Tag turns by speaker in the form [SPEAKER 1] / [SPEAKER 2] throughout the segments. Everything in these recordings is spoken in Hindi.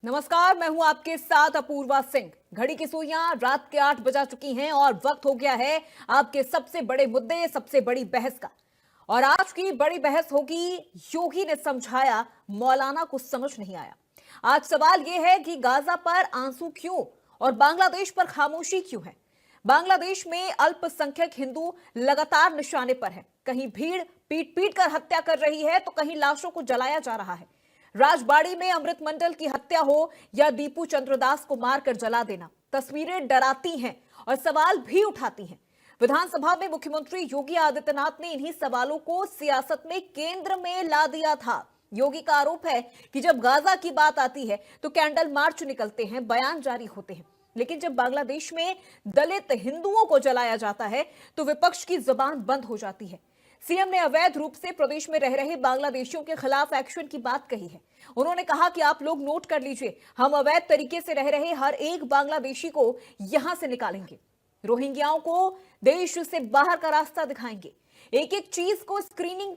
[SPEAKER 1] नमस्कार, मैं हूं आपके साथ अपूर्वा सिंह। घड़ी की सुइयां रात के 8 बजा चुकी हैं और वक्त हो गया है आपके सबसे बड़े मुद्दे, सबसे बड़ी बहस का। और आज की बड़ी बहस होगी, योगी ने समझाया, मौलाना को समझ नहीं आया। आज सवाल यह है कि गाजा पर आंसू क्यों और बांग्लादेश पर खामोशी क्यों है। बांग्लादेश में अल्पसंख्यक हिंदू लगातार निशाने पर है। कहीं भीड़ पीट पीट कर हत्या कर रही है तो कहीं लाशों को जलाया जा रहा है। राजबाड़ी में अमृत मंडल की हत्या हो या दीपू चंद्रदास को मारकर जला देना, तस्वीरें डराती हैं और सवाल भी उठाती हैं। विधानसभा में मुख्यमंत्री योगी आदित्यनाथ ने इन्हीं सवालों को सियासत में केंद्र में ला दिया था। योगी का आरोप है कि जब गाजा की बात आती है तो कैंडल मार्च निकलते हैं, बयान जारी होते हैं, लेकिन जब बांग्लादेश में दलित हिंदुओं को जलाया जाता है तो विपक्ष की जुबान बंद हो जाती है। सीएम ने अवैध रूप से प्रदेश में रह रहे बांग्लादेशियों के खिलाफ एक्शन की बात कही है। उन्होंने कहा कि आप लोग नोट कर लीजिए, हम अवैध तरीके से रह रहे हर एक बांग्लादेशी को यहां से निकालेंगे, रोहिंग्याओं को देश से बाहर का रास्ता दिखाएंगे, एक एक चीज को स्क्रीनिंग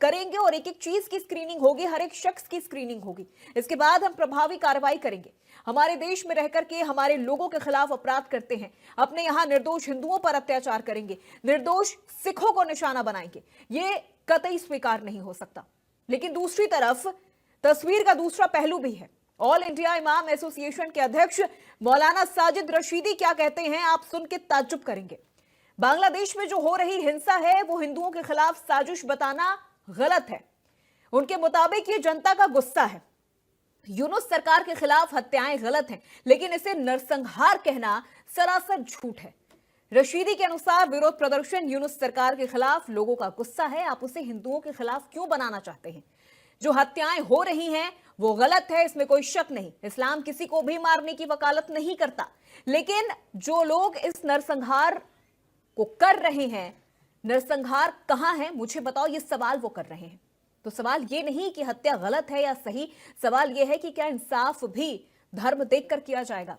[SPEAKER 1] करेंगे और एक एक चीज की स्क्रीनिंग होगी, हर एक शख्स की स्क्रीनिंग होगी। इसके बाद हम प्रभावी कार्रवाई करेंगे। हमारे देश में रहकर के हमारे लोगों के खिलाफ अपराध करते हैं, अपने यहां निर्दोष हिंदुओं पर अत्याचार करेंगे, निर्दोष सिखों को निशाना बनाएंगे, ये कतई स्वीकार नहीं हो सकता। लेकिन दूसरी तरफ तस्वीर का दूसरा पहलू भी है। ऑल इंडिया इमाम एसोसिएशन के अध्यक्ष मौलाना साजिद रशीदी क्या कहते हैं, आप सुन के ताज्जुब करेंगे। बांग्लादेश में जो हो रही हिंसा है वो हिंदुओं के खिलाफ साजिश बताना गलत है। उनके मुताबिक ये जनता का गुस्सा है। यूनुस सरकार के खिलाफ हत्याएं गलत हैं, लेकिन इसे नरसंहार कहना सरासर झूठ है। रशीदी के अनुसार विरोध प्रदर्शन यूनुस सरकार के खिलाफ लोगों का गुस्सा है। आप उसे हिंदुओं के खिलाफ क्यों बनाना चाहते हैं? जो हत्याएं हो रही हैं वो गलत है, इसमें कोई शक नहीं। इस्लाम किसी को भी मारने की वकालत नहीं करता, लेकिन जो लोग इस नरसंहार को कर रहे हैं, नरसंहार कहां है मुझे बताओ, ये सवाल वो कर रहे हैं। तो सवाल ये नहीं कि हत्या गलत है या सही, सवाल ये है कि क्या इंसाफ भी धर्म देखकर किया जाएगा?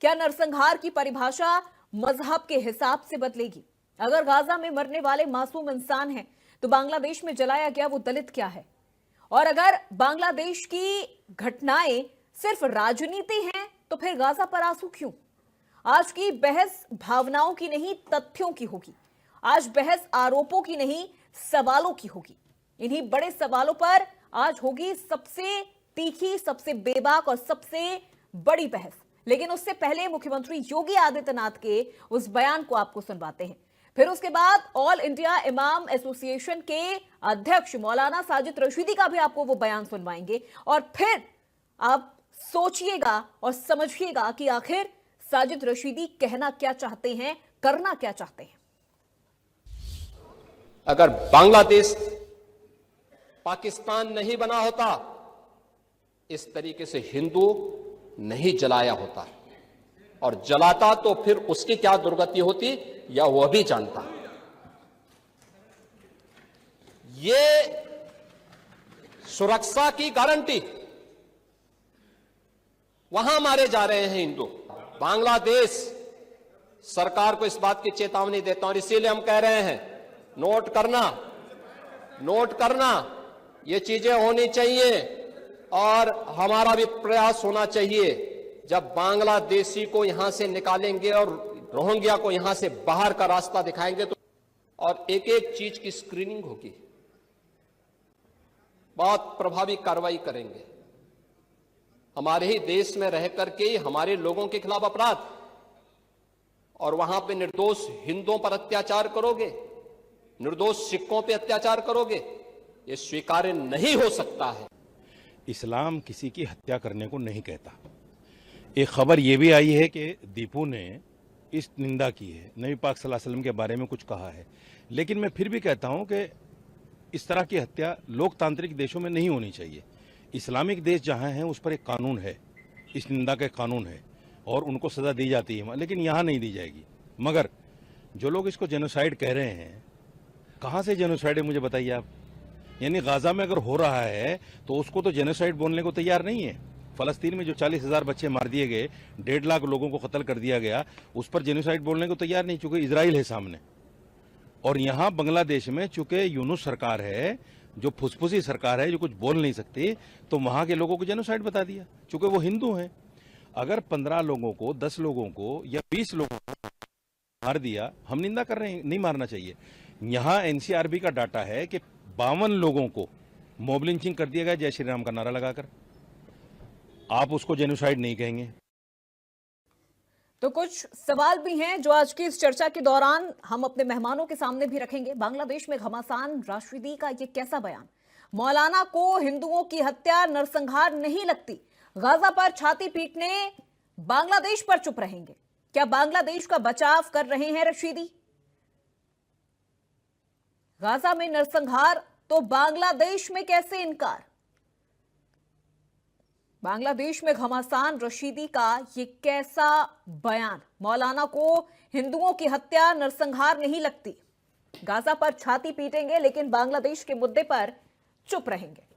[SPEAKER 1] क्या नरसंहार की परिभाषा मजहब के हिसाब से बदलेगी? अगर गाजा में मरने वाले मासूम इंसान हैं तो बांग्लादेश में जलाया गया वो दलित क्या है? और अगर बांग्लादेश की घटनाएं सिर्फ राजनीति हैं तो फिर गाजा पर आंसू क्यों? आज की बहस भावनाओं की नहीं, तथ्यों की होगी। आज बहस आरोपों की नहीं, सवालों की होगी। इन्हीं बड़े सवालों पर आज होगी सबसे तीखी, सबसे बेबाक और सबसे बड़ी बहस। लेकिन उससे पहले मुख्यमंत्री योगी आदित्यनाथ के उस बयान को आपको सुनवाते हैं। फिर उसके बाद ऑल इंडिया इमाम एसोसिएशन के अध्यक्ष मौलाना साजिद रशीदी का भी आपको वो बयान सुनवाएंगे। और फिर आप सोचिएगा और समझिएगा कि आखिर साजिद रशीदी कहना क्या चाहते हैं, करना क्या चाहते हैं।
[SPEAKER 2] अगर बांग्लादेश पाकिस्तान नहीं बना होता, इस तरीके से हिंदू नहीं जलाया होता, और जलाता तो फिर उसकी क्या दुर्गति होती या वह भी जानता। ये सुरक्षा की गारंटी, वहां मारे जा रहे हैं हिंदू। बांग्लादेश सरकार को इस बात की चेतावनी देता हूं और इसीलिए हम कह रहे हैं, नोट करना, ये चीजें होनी चाहिए और हमारा भी प्रयास होना चाहिए। जब बांग्लादेशी को यहां से निकालेंगे और रोहिंग्या को यहां से बाहर का रास्ता दिखाएंगे तो, और एक एक चीज की स्क्रीनिंग होगी, बहुत प्रभावी कार्रवाई करेंगे। हमारे ही देश में रह करके हमारे लोगों के खिलाफ अपराध, और वहां पे निर्दोष हिंदुओं पर अत्याचार करोगे, निर्दोष सिखों पे अत्याचार करोगे, ये स्वीकार्य नहीं हो सकता है।
[SPEAKER 3] इस्लाम किसी की हत्या करने को नहीं कहता। एक खबर यह भी आई है कि दीपू ने इस निंदा की है, नबी पाक सल्लल्लाहु अलैहि वसल्लम के बारे में कुछ कहा है। लेकिन मैं फिर भी कहता हूं कि इस तरह की हत्या लोकतांत्रिक देशों में नहीं होनी चाहिए। इस्लामिक देश जहां हैं उस पर एक कानून है, इस निंदा का कानून है और उनको सजा दी जाती है, लेकिन यहां नहीं दी जाएगी। मगर जो लोग इसको जेनोसाइड कह रहे हैं, कहां से जेनोसाइड है मुझे बताइए आप? यानी गाजा में अगर हो रहा है तो उसको तो जेनोसाइड बोलने को तैयार नहीं है। फलस्तीन में जो 40,000 बच्चे मार दिए गए, 1.5 लाख लोगों को कत्ल कर दिया गया, उस पर जेनोसाइड बोलने को तैयार नहीं, चूंकि इजराइल है सामने। और यहां बांग्लादेश में चूंकि यूनुस सरकार है जो फुसफुसी सरकार है, जो कुछ बोल नहीं सकती, तो वहां के लोगों को जेनोसाइड बता दिया, चूंकि वो हिंदू हैं। अगर 15 लोगों को, 10 लोगों को या 20 लोगों को मार दिया, हम निंदा कर रहे हैं, नहीं मारना चाहिए। यहाँ एनसीआरबी का डाटा है कि 52 लोगों को मॉब लिंचिंग कर दिया गया जय श्री राम का नारा लगाकर। आप उसको जेनोसाइड नहीं कहेंगे?
[SPEAKER 1] तो कुछ सवाल भी हैं जो आज की इस चर्चा के दौरान हम अपने मेहमानों के सामने भी रखेंगे। बांग्लादेश में घमासान राशिदी का ये कैसा बयान? मौलाना को हिंदुओं की हत्या नरसंहार नहीं लगती, गाजा पर छाती पीटने बांग्लादेश पर चुप रहेंगे। क्या बांग्लादेश का बचाव कर रहे हैं रशीदी? गाजा में नरसंहार तो बांग्लादेश में कैसे इनकार? बांग्लादेश में घमासान रशीदी का ये कैसा बयान? मौलाना को हिंदुओं की हत्या नरसंहार नहीं लगती, गाजा पर छाती पीटेंगे लेकिन बांग्लादेश के मुद्दे पर चुप रहेंगे।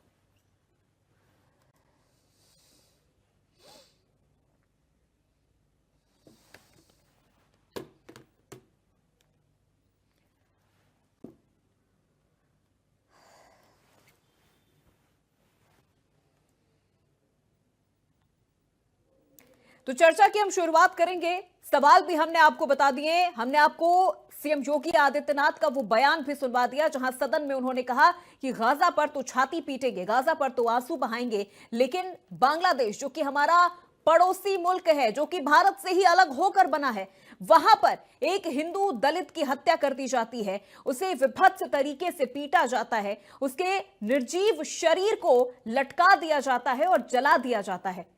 [SPEAKER 1] तो चर्चा की हम शुरुआत करेंगे। सवाल भी हमने आपको बता दिए। हमने आपको सीएम योगी आदित्यनाथ का वो बयान भी सुनवा दिया जहां सदन में उन्होंने कहा कि गाजा पर तो छाती पीटेंगे, गाजा पर तो आंसू बहाएंगे, लेकिन बांग्लादेश जो कि हमारा पड़ोसी मुल्क है, जो कि भारत से ही अलग होकर बना है, वहां पर एक हिंदू दलित की हत्या कर दी जाती है, उसे विभत्स तरीके से पीटा जाता है, उसके निर्जीव शरीर को लटका दिया जाता है और जला दिया जाता है।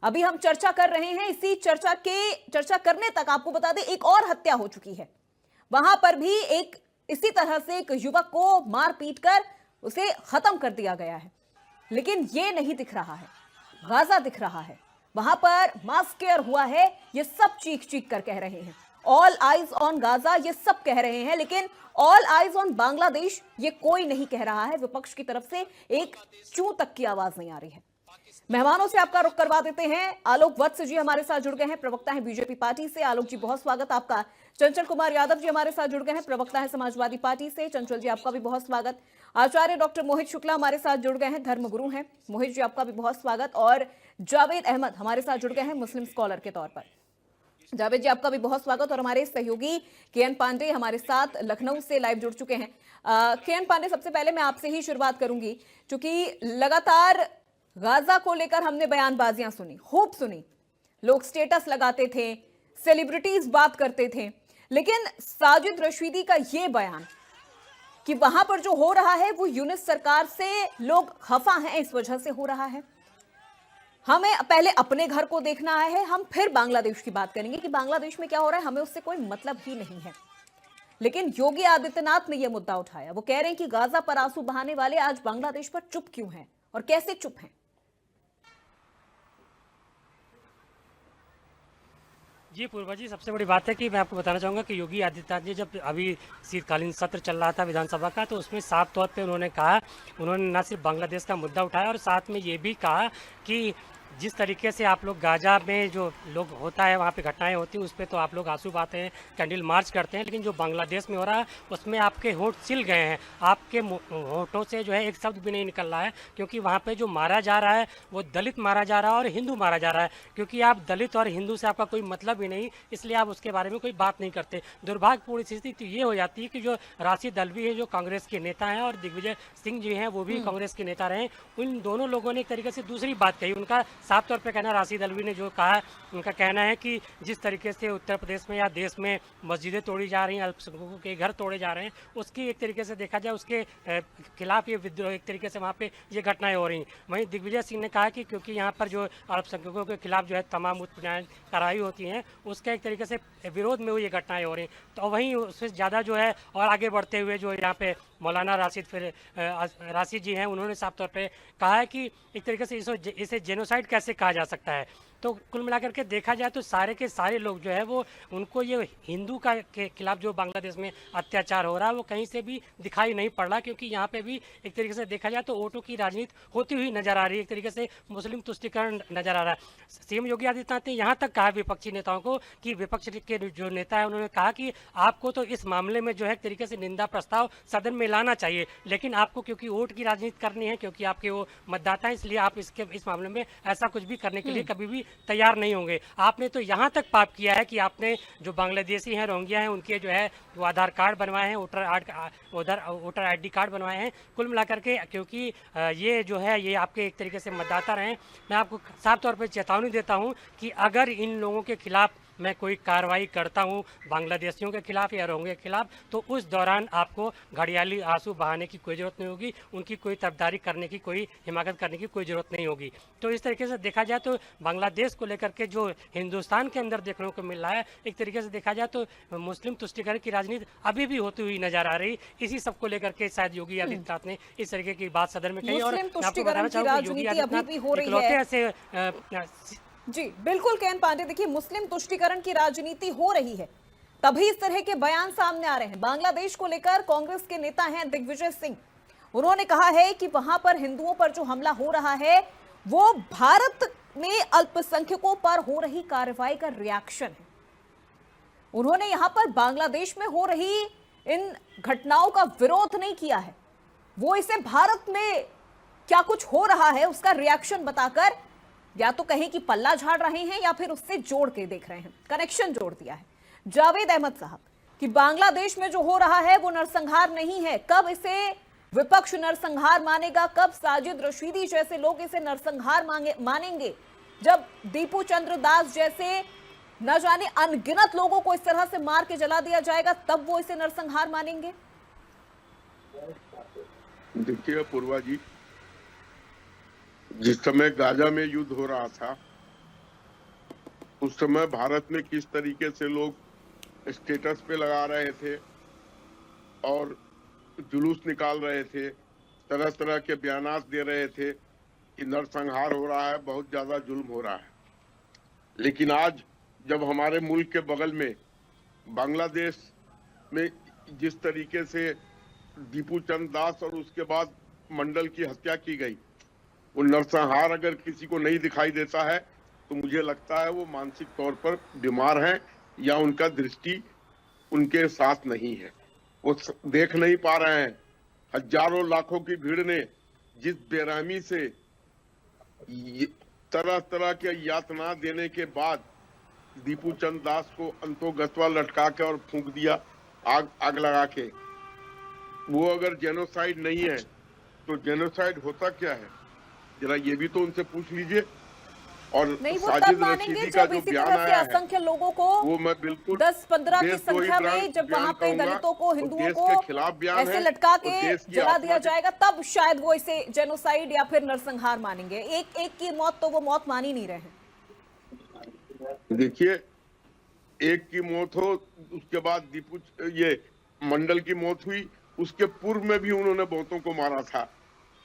[SPEAKER 1] अभी हम चर्चा कर रहे हैं, इसी चर्चा करने तक आपको बता दें एक और हत्या हो चुकी है। वहां पर भी एक इसी तरह से एक युवक को मार पीट कर उसे खत्म कर दिया गया है, लेकिन ये नहीं दिख रहा है, गाजा दिख रहा है। वहां पर मास केयर हुआ है, ये सब चीख चीख कर कह रहे हैं। ऑल आइज ऑन गाजा ये सब कह रहे हैं, लेकिन ऑल आइज ऑन बांग्लादेश ये कोई नहीं कह रहा है। विपक्ष की तरफ से एक चू तक की आवाज नहीं आ रही है। मेहमानों से आपका रुख करवा देते हैं। आलोक वत्स जी हमारे साथ जुड़ गए हैं, प्रवक्ता हैं बीजेपी पार्टी से। आलोक जी बहुत स्वागत आपका। चंचल कुमार यादव जी हमारे साथ जुड़ गए हैं, प्रवक्ता है समाजवादी पार्टी से। चंचल जी आपका भी बहुत स्वागत। आचार्य डॉक्टर मोहित शुक्ला हमारे साथ जुड़ गए हैं, धर्मगुरु हैं। मोहित जी आपका भी बहुत स्वागत। और जावेद अहमद हमारे साथ जुड़ गए हैं, मुस्लिम स्कॉलर के तौर पर। जावेद जी आपका भी बहुत स्वागत। और हमारे सहयोगी केएन पांडे हमारे साथ लखनऊ से लाइव जुड़ चुके हैं। केएन पांडे, सबसे पहले मैं आपसे ही शुरुआत करूंगी, क्योंकि लगातार गाजा को लेकर हमने बयानबाजियां सुनी, खूब सुनी। लोग स्टेटस लगाते थे, सेलिब्रिटीज बात करते थे, लेकिन साजिद रशीदी का यह बयान कि वहां पर जो हो रहा है वो यूनिस सरकार से लोग खफा हैं, इस वजह से हो रहा है। हमें पहले अपने घर को देखना है, हम फिर बांग्लादेश की बात करेंगे कि बांग्लादेश में क्या हो रहा है, हमें उससे कोई मतलब ही नहीं है। लेकिन योगी आदित्यनाथ ने यह मुद्दा उठाया। वो कह रहे हैं कि गाजा पर आंसू बहाने वाले आज बांग्लादेश पर चुप क्यों हैं और कैसे चुप हैं?
[SPEAKER 4] जी पूर्वा जी, सबसे बड़ी बात है कि मैं आपको बताना चाहूँगा कि योगी आदित्यनाथ जी जब अभी शीतकालीन सत्र चल रहा था विधानसभा का, तो उसमें साफ तौर पे उन्होंने न सिर्फ बांग्लादेश का मुद्दा उठाया और साथ में ये भी कहा कि जिस तरीके से आप लोग गाजा में जो लोग होता है, वहाँ पे घटनाएं होती हैं, उस पर तो आप लोग आंसू बहाते हैं, कैंडल मार्च करते हैं, लेकिन जो बांग्लादेश में हो रहा है उसमें आपके होंठ सिल गए हैं। आपके होंठों से जो है एक शब्द भी नहीं निकल रहा है, क्योंकि वहाँ पे जो मारा जा रहा है वो दलित मारा जा रहा है और हिंदू मारा जा रहा है। क्योंकि आप दलित और हिंदू से आपका कोई मतलब ही नहीं, इसलिए आप उसके बारे में कोई बात नहीं करते। दुर्भाग्यपूर्ण स्थिति ये हो जाती है कि जो राशिद अल्वी है, जो कांग्रेस के नेता हैं, और दिग्विजय सिंह जी हैं, वो भी कांग्रेस के नेता रहे, उन दोनों लोगों ने एक तरीके से दूसरी बात कही। उनका साफ तौर पर कहना, राशिद अल्वी ने जो कहा, उनका कहना है कि जिस तरीके से उत्तर प्रदेश में या देश में मस्जिदें तोड़ी जा रही हैं, अल्पसंख्यकों के घर तोड़े जा रहे हैं, उसकी एक तरीके से देखा जाए उसके खिलाफ ये विद्रोह, एक तरीके से वहाँ पे ये घटनाएं हो रही हैं। वहीं दिग्विजय सिंह ने कहा कि क्योंकि यहाँ पर जो अल्पसंख्यकों के खिलाफ जो है तमाम उत्पीड़न कार्रवाई होती हैं, उसका एक तरीके से विरोध में ये घटनाएं हो रही हैं। तो वहीं उससे ज़्यादा जो है और आगे बढ़ते हुए जो यहाँ पे मौलाना राशिद जी हैं, उन्होंने साफ तौर पे कहा है कि एक तरीके से इसे जेनोसाइड कैसे कहा जा सकता है। तो कुल मिलाकर के देखा जाए तो सारे के सारे लोग जो है वो उनको ये हिंदू का के खिलाफ जो बांग्लादेश में अत्याचार हो रहा है वो कहीं से भी दिखाई नहीं पड़ रहा, क्योंकि यहाँ पे भी एक तरीके से देखा जाए तो वोटों की राजनीति होती हुई नजर आ रही है, एक तरीके से मुस्लिम तुष्टीकरण नजर आ रहा है। सीएम योगी आदित्यनाथ ने यहाँ तक कहा विपक्षी नेताओं को कि विपक्ष के जो नेता है उन्होंने कहा कि आपको तो इस मामले में जो है एक तरीके से निंदा प्रस्ताव सदन में लाना चाहिए, लेकिन आपको क्योंकि वोट की राजनीति करनी है, क्योंकि आपके वो मतदाता है, इसलिए आप इस मामले में ऐसा कुछ भी करने के लिए कभी भी तैयार नहीं होंगे। आपने तो यहाँ तक पाप किया है कि आपने जो बांग्लादेशी हैं, रोहिंग्या हैं, उनके जो है वो आधार कार्ड बनवाए हैं, वोटर ID कार्ड बनवाए हैं। कुल मिलाकर के क्योंकि ये जो है ये आपके एक तरीके से मतदाता रहे, मैं आपको साफ तौर पर चेतावनी देता हूँ कि अगर इन लोगों के खिलाफ मैं कोई कार्रवाई करता हूं, बांग्लादेशियों के खिलाफ या रोहिंग्या के खिलाफ, तो उस दौरान आपको घड़ियाली आंसू बहाने की कोई जरूरत नहीं होगी, उनकी कोई तरफदारी करने की, कोई हिमाकत करने की कोई जरूरत नहीं होगी। तो इस तरीके से देखा जाए तो बांग्लादेश को लेकर के जो हिंदुस्तान के अंदर देखने को मिल रहा है, एक तरीके से देखा जाए तो मुस्लिम तुष्टीकरण की राजनीति अभी भी होती हुई नजर आ रही। इसी सबको लेकर के शायद योगी आदित्यनाथ ने इस तरीके की बात सदन में कही। और
[SPEAKER 1] मुस्लिम तुष्टीकरण की राजनीति अभी भी हो रही है।
[SPEAKER 4] इकलौते ऐसे
[SPEAKER 1] जी बिल्कुल केएन पांडे, देखिए मुस्लिम तुष्टीकरण की राजनीति हो रही है, तभी इस तरह के बयान सामने आ रहे हैं। बांग्लादेश को लेकर कांग्रेस के नेता हैं दिग्विजय सिंह, उन्होंने कहा है कि वहां पर हिंदुओं पर जो हमला हो रहा है वो भारत में अल्पसंख्यकों पर हो रही कार्रवाई का रिएक्शन है। उन्होंने यहां पर बांग्लादेश में हो रही इन घटनाओं का विरोध नहीं किया है, वो इसे भारत में क्या कुछ हो रहा है उसका रिएक्शन बताकर या तो कहें कि पल्ला झाड़ रहे हैं या फिर उससे जोड़ के देख रहे हैं, कनेक्शन जोड़ दिया है जावेद अहमद साहब कि बांग्लादेश में जो हो रहा है वो नरसंहार नहीं है। कब इसे विपक्ष नरसंहार मानेगा, कब साजिद रशीदी जैसे लोग इसे नरसंहार मानेंगे, जब दीपू चंद्र दास जैसे न जाने अनगिनत लोगों को इस तरह से मार के जला दिया जाएगा, तब वो इसे नरसंहार मानेंगे।
[SPEAKER 5] देखिए पूर्वा जी, जिस समय गाजा में युद्ध हो रहा था उस समय भारत में किस तरीके से लोग स्टेटस पे लगा रहे थे और जुलूस निकाल रहे थे, तरह तरह के बयानात दे रहे थे कि नरसंहार हो रहा है, बहुत ज्यादा जुल्म हो रहा है। लेकिन आज जब हमारे मुल्क के बगल में बांग्लादेश में जिस तरीके से दीपू चंद दास और उसके बाद मंडल की हत्या की गई, वो नरसंहार अगर किसी को नहीं दिखाई देता है तो मुझे लगता है वो मानसिक तौर पर बीमार हैं या उनका दृष्टि उनके साथ नहीं है, वो देख नहीं पा रहे हैं। हजारों लाखों की भीड़ ने जिस बेरहमी से तरह तरह के यातना देने के बाद दीपू चंद दास को अंतोगत्वा लटका के और फूंक दिया आग लगा के, वो अगर जेनोसाइड नहीं है तो जेनोसाइड होता क्या है, जरा ये भी तो उनसे पूछ लीजिए। और
[SPEAKER 1] नहीं, वो
[SPEAKER 5] साजिद रशीदी का जो बयान आया है
[SPEAKER 1] असंख्य लोगों को
[SPEAKER 5] वो मैं बिल्कुल
[SPEAKER 1] 10-15 की संख्या में जब वहां पे दलितों को, हिंदुओं को ऐसे लटका के जला दिया जाएगा, तब शायद वो इसे जेनोसाइड या फिर नरसंहार मानेंगे। एक एक की मौत तो वो मौत मान ही नहीं रहे हैं।
[SPEAKER 5] देखिए, एक की मौत हो, उसके बाद दीपू ये मंडल की मौत हुई, उसके पूर्व में भी उन्होंने बहुतों को मारा था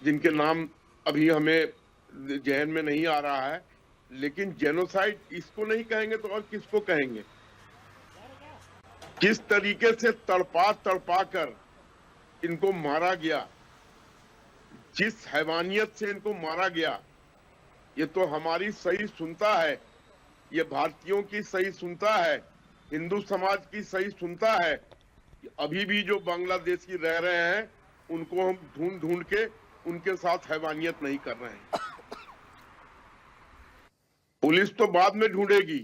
[SPEAKER 5] जिनके नाम अभी हमें जहन में नहीं आ रहा है। लेकिन जेनोसाइड इसको नहीं कहेंगे तो और किसको कहेंगे? किस तरीके से तड़पा कर इनको मारा गया, जिस हैवानियत से इनको मारा गया, ये तो हमारी सही सुनता है, ये भारतीयों की सही सुनता है, हिंदू समाज की सही सुनता है। अभी भी जो बांग्लादेशी रह रहे हैं उनको हम ढूंढ ढूंढ के उनके साथ हैवानियत नहीं कर रहे हैं। पुलिस तो बाद में ढूंढेगी,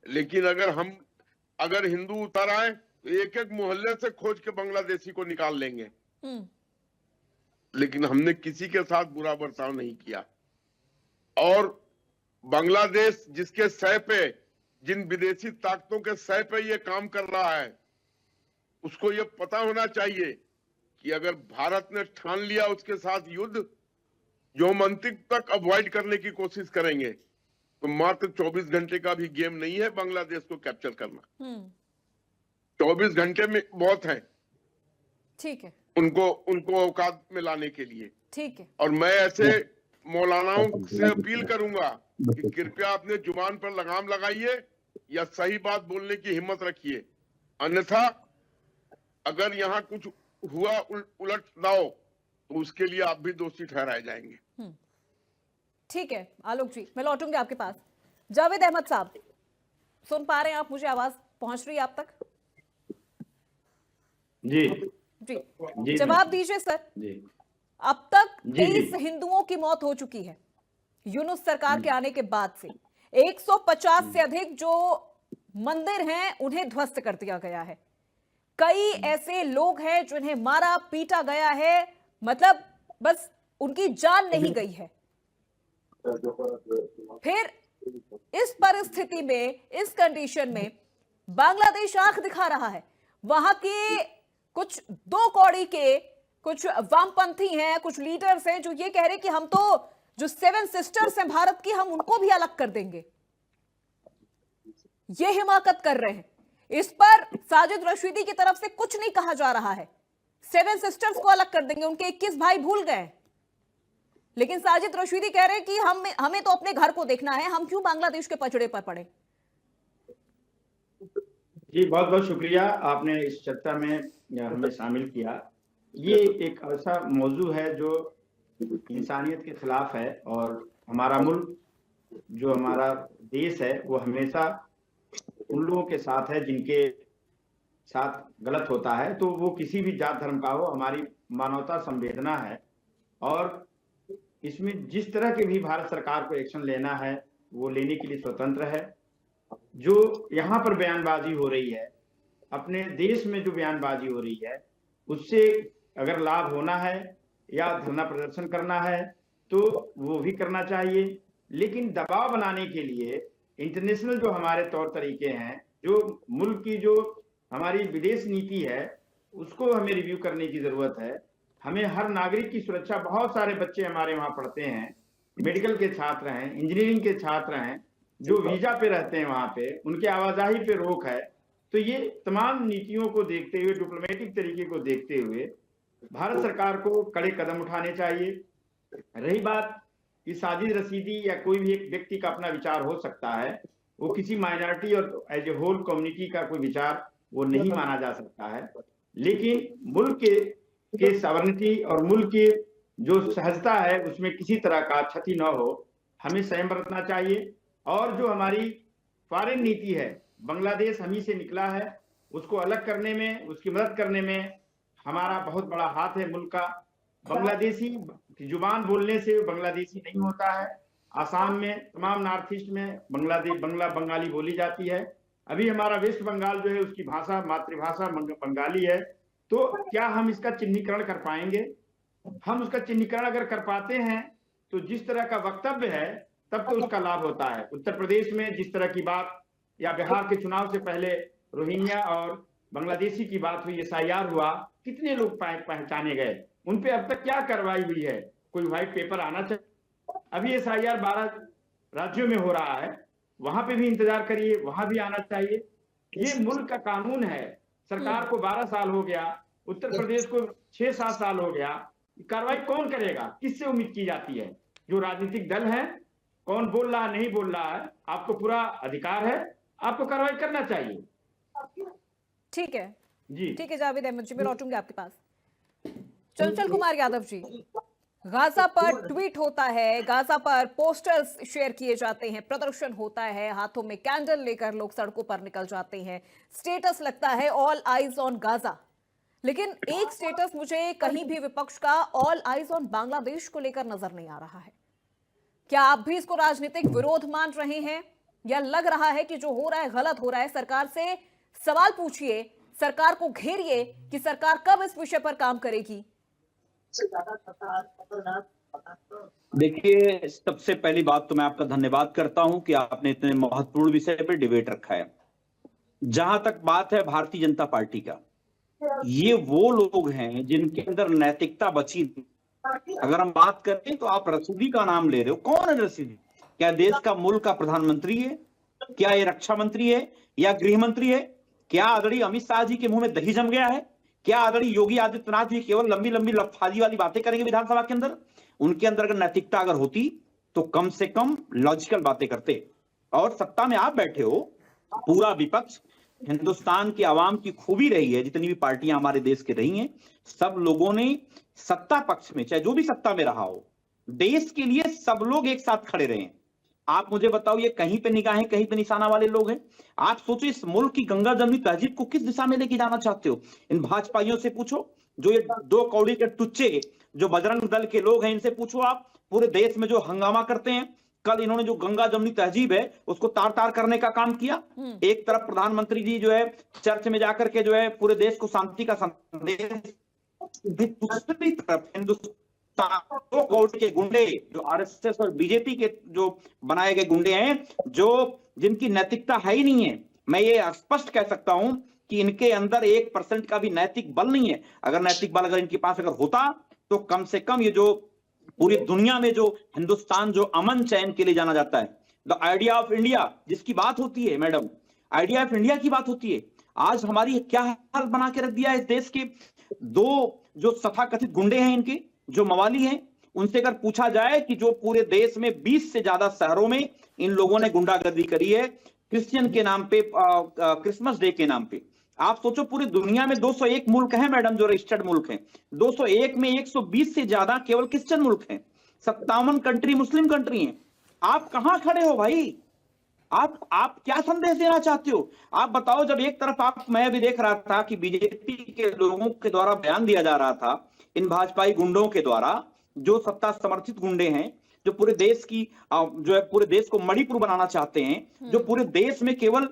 [SPEAKER 5] लेकिन अगर हिंदू उतर आए तो एक एक मोहल्ले से खोज के बांग्लादेशी को निकाल लेंगे। लेकिन हमने किसी के साथ बुरा बर्ताव नहीं किया। और बांग्लादेश जिसके सह पे, जिन विदेशी ताकतों के सह पे ये काम कर रहा है, उसको ये पता होना चाहिए कि अगर भारत ने ठान लिया उसके साथ युद्ध, जो हम अंतिम तक अवॉइड करने की कोशिश करेंगे, तो मात्र 24 घंटे का भी गेम नहीं है बांग्लादेश को कैप्चर करना। 24 घंटे में बहुत है,
[SPEAKER 1] ठीक है,
[SPEAKER 5] उनको औकात में लाने के लिए।
[SPEAKER 1] ठीक है।
[SPEAKER 5] और मैं ऐसे मौलानाओं से अपील करूंगा कि कृपया अपने जुबान पर लगाम लगाइए या सही बात बोलने की हिम्मत रखिए, अन्यथा अगर यहाँ कुछ हुआ उलट दाव तो उसके लिए आप भी दोषी ठहराए जाएंगे।
[SPEAKER 1] ठीक है आलोक जी, मैं लौटूंगी आपके पास। जावेद अहमद साहब, सुन पा रहे हैं आप मुझे? आवाज पहुंच रही है आप तक?
[SPEAKER 6] जी
[SPEAKER 1] जी,
[SPEAKER 6] जी
[SPEAKER 1] जवाब दीजिए सर।
[SPEAKER 6] जी
[SPEAKER 1] अब तक
[SPEAKER 6] जी,
[SPEAKER 1] 23 हिंदुओं की मौत हो चुकी है यूनुस सरकार के आने के बाद से। 150 से अधिक जो मंदिर हैं उन्हें ध्वस्त कर दिया गया है। कई ऐसे लोग हैं जिन्हें मारा पीटा गया है, मतलब बस उनकी जान नहीं गई है। फिर इस परिस्थिति में, इस कंडीशन में बांग्लादेश आंख दिखा रहा है। वहां के कुछ दो कौड़ी के कुछ वामपंथी हैं, कुछ लीडर्स हैं जो ये कह रहे हैं कि हम तो जो 7 सिस्टर्स हैं भारत की, हम उनको भी अलग कर देंगे। ये हिमाकत कर रहे हैं। इस पर साजिद रशीदी की तरफ से कुछ नहीं कहा जा रहा है। 7 सिस्टर्स को अलग कर देंगे, उनके 21 भाई भूल गए। लेकिन साजिद रशीदी कह रहे हैं कि हमें तो अपने घर को देखना है, हम क्यों बांग्लादेश के पचड़े पर पड़े।
[SPEAKER 6] जी, बहुत बहुत शुक्रिया, आपने इस चर्चा में हमें शामिल किया। ये एक ऐसा मौजू है जो इंसानियत के खिलाफ है, और हमारा मुल्क, जो हमारा देश है, वो हमेशा उन लोगों के साथ है जिनके साथ गलत होता है, तो वो किसी भी जात धर्म का हो। हमारी मानवता संवेदना है, और इसमें जिस तरह के भी भारत सरकार को एक्शन लेना है वो लेने के लिए स्वतंत्र है। जो यहाँ पर बयानबाजी हो रही है, अपने देश में जो बयानबाजी हो रही है, उससे अगर लाभ होना है या धरना प्रदर्शन करना है तो वो भी करना चाहिए। लेकिन दबाव बनाने के लिए इंटरनेशनल जो हमारे तौर तरीके हैं, जो मुल्क की जो हमारी विदेश नीति है, उसको हमें रिव्यू करने की जरूरत है। हमें हर नागरिक की सुरक्षा, बहुत सारे बच्चे हमारे वहां पढ़ते हैं, मेडिकल के छात्र हैं, इंजीनियरिंग के छात्र हैं, जो वीजा पे रहते हैं वहां पे, उनके आवाजाही पे रोक है। तो ये तमाम नीतियों को देखते हुए, डिप्लोमेटिक तरीके को देखते हुए भारत सरकार को कड़े कदम उठाने चाहिए। रही बात कि साजिद रशीदी या कोई भी एक व्यक्ति का अपना विचार हो सकता है, वो किसी माइनॉरिटी और एज ए होल कम्युनिटी का कोई विचार वो नहीं माना जा सकता है। लेकिन मुल्क के सॉवरेनिटी और मुल्क की जो सहजता है उसमें किसी तरह का क्षति न हो, हमें संयम बरतना चाहिए। और जो हमारी फॉरेन नीति है, बांग्लादेश हम ही से निकला है, उसको अलग करने में, उसकी मदद करने में हमारा बहुत बड़ा हाथ है मुल्क का। बांग्लादेशी जुबान बोलने से बांग्लादेशी नहीं होता है। आसाम में, तमाम नॉर्थ ईस्ट में बंगाली बोली जाती है। अभी हमारा वेस्ट बंगाल जो है, उसकी भाषा, मातृभाषा बंगाली है। तो क्या हम इसका चिन्हीकरण कर पाएंगे? हम उसका चिन्हीकरण अगर कर पाते हैं तो जिस तरह का वक्तव्य है तब तो उसका लाभ होता है। उत्तर प्रदेश में जिस तरह की बात, या बिहार के चुनाव से पहले रोहिंग्या और बांग्लादेशी की बात हुई, SIR हुआ, कितने लोग पहचाने गए, उन पे अब तक क्या कार्रवाई हुई है? कोई व्हाइट पेपर आना चाहिए। अभी SIR 12 राज्यों में हो रहा है, वहां पे भी इंतजार करिए, वहां भी आना चाहिए। ये मुल्क का कानून है। सरकार को 12 साल हो गया, उत्तर प्रदेश को 6-7 साल हो गया। कार्रवाई कौन करेगा? किससे उम्मीद की जाती है? जो राजनीतिक दल है, कौन बोल रहा नहीं बोल रहा है, आपको पूरा अधिकार है, आपको कार्रवाई करना चाहिए।
[SPEAKER 1] ठीक है
[SPEAKER 6] जी,
[SPEAKER 1] ठीक है जावेद अहमद जी, मैं लौटूंगी आपके पास। चंचल कुमार यादव जी, गाजा पर ट्वीट होता है, गाजा पर पोस्टर्स शेयर किए जाते हैं, प्रदर्शन होता है, हाथों में कैंडल लेकर लोग सड़कों पर निकल जाते हैं, स्टेटस लगता है ऑल आइज ऑन गाजा। लेकिन एक स्टेटस मुझे कहीं भी विपक्ष का ऑल आइज ऑन बांग्लादेश को लेकर नजर नहीं आ रहा है। क्या आप भी इसको राजनीतिक विरोध मान रहे हैं, या लग रहा है कि जो हो रहा है गलत हो रहा है? सरकार से सवाल पूछिए, सरकार को घेरिए कि सरकार कब इस विषय पर काम करेगी।
[SPEAKER 7] देखिए, सबसे पहली बात तो मैं आपका धन्यवाद करता हूं कि आपने इतने महत्वपूर्ण विषय पे डिबेट रखा है। जहां तक बात है भारतीय जनता पार्टी का, ये वो लोग हैं जिनके अंदर नैतिकता बची। अगर हम बात करें तो आप रशीदी का नाम ले रहे हो, कौन है रशीदी? क्या देश का मुल्क का प्रधानमंत्री है? क्या ये रक्षा मंत्री है या गृह मंत्री है? क्या आदरणीय अमित शाह जी के मुंह में दही जम गया है? क्या आदरणीय योगी आदित्यनाथ जी केवल लंबी लंबी लफाजी वाली बातें करेंगे विधानसभा के अंदर? उनके अंदर अगर नैतिकता अगर होती तो कम से कम लॉजिकल बातें करते। और सत्ता में आप बैठे हो, पूरा विपक्ष, हिंदुस्तान की आवाम की खूबी रही है, जितनी भी पार्टियां हमारे देश के रही हैं, सब लोगों ने सत्ता पक्ष में, चाहे जो भी सत्ता में रहा हो, देश के लिए सब लोग एक साथ खड़े रहे। आप मुझे बताओ, ये कहीं पे निगाहें कहीं पे निशाना वाले लोग हैं। आप सोचो, इस मुल्क की गंगा जमनी तहजीब को किस दिशा में लेके जाना चाहते हो? इन भाजपाइयों से पूछो, जो ये दो कौड़ी के टुच्चे जो बजरंग दल के लोग हैं, इनसे पूछो आप, पूरे देश में जो हंगामा करते हैं। कल इन्होंने जो गंगा जमनी तहजीब है उसको तार तार करने का काम किया। एक तरफ प्रधानमंत्री जी जो है चर्च में जाकर के जो है पूरे देश को शांति का संदेश, दूसरी तरफ हिंदुस्तान दो कौड़ी के गुंडे जो आरएसएस और बीजेपी के जो बनाए गए गुंडे हैं, जो जिनकी नैतिकता है ही नहीं है। मैं ये स्पष्ट कह सकता हूं कि इनके अंदर 1% का भी नैतिक बल नहीं है। अगर नैतिक बल अगर इनके पास अगर होता तो कम से कम ये जो पूरी दुनिया में जो हिंदुस्तान जो अमन चैन के लिए जाना जाता है, द आइडिया ऑफ इंडिया जिसकी बात होती है, मैडम, आइडिया ऑफ इंडिया की बात होती है, आज हमारी क्या हाल बना के रख दिया है इस देश के। दो जो तथाकथित गुंडे हैं, इनके जो मवाली हैं, उनसे अगर पूछा जाए कि जो पूरे देश में 20 से ज्यादा शहरों में इन लोगों ने गुंडागर्दी करी है क्रिश्चियन के नाम पे, क्रिसमस डे के नाम पे। आप सोचो, पूरी दुनिया में 201 मुल्क हैं मैडम जो रजिस्टर्ड मुल्क हैं, 201 में 120 से ज्यादा केवल क्रिश्चियन मुल्क हैं, 57 कंट्री मुस्लिम कंट्री हैं। आप कहां खड़े हो भाई? आप क्या संदेश देना चाहते हो? आप बताओ। जब एक तरफ मैं भी देख रहा था कि बीजेपी के लोगों के द्वारा बयान दिया जा रहा था, इन भाजपाई गुंडों के द्वारा, जो सत्ता समर्थित गुंडे हैं, जो पूरे देश की जो है पूरे देश को मणिपुर बनाना चाहते हैं, जो पूरे देश में केवल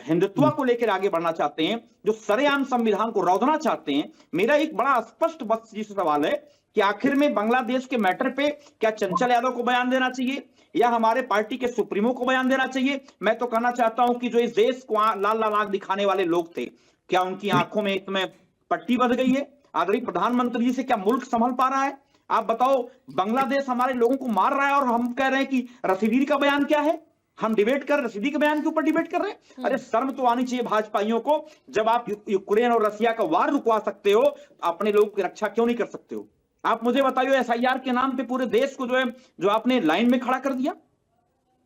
[SPEAKER 7] हिंदुत्व को लेकर आगे बढ़ना चाहते हैं, जो सरेआम संविधान को रौंदना चाहते हैं। मेरा एक बड़ा स्पष्ट बस ये सवाल है कि आखिर में बांग्लादेश के मैटर पे क्या चंचल यादव को बयान देना चाहिए या हमारे पार्टी के सुप्रीमो को बयान देना चाहिए? मैं तो कहना चाहता हूं कि जो इस देश को लाल लाल आंख दिखाने वाले लोग थे, क्या उनकी आंखों में इसमें पट्टी बंध गई है? आदरणीय प्रधानमंत्री जी से क्या मुल्क संभल पा रहा है? आप बताओ, बांग्लादेश हमारे लोगों को मार रहा है और हम कह रहे हैं कि रसीदी का बयान क्या है? हम डिबेट कर रसीदी के बयान के ऊपर डिबेट कर रहे हैं। अरे शर्म तो आनी चाहिए भाजपाइयों को। जब आप यूक्रेन और रसिया का वार रुकवा सकते हो, अपने लोगों की रक्षा क्यों नहीं कर सकते हो? आप मुझे बताइए, एसआईआर के नाम पे पूरे देश को जो आपने लाइन में खड़ा कर दिया।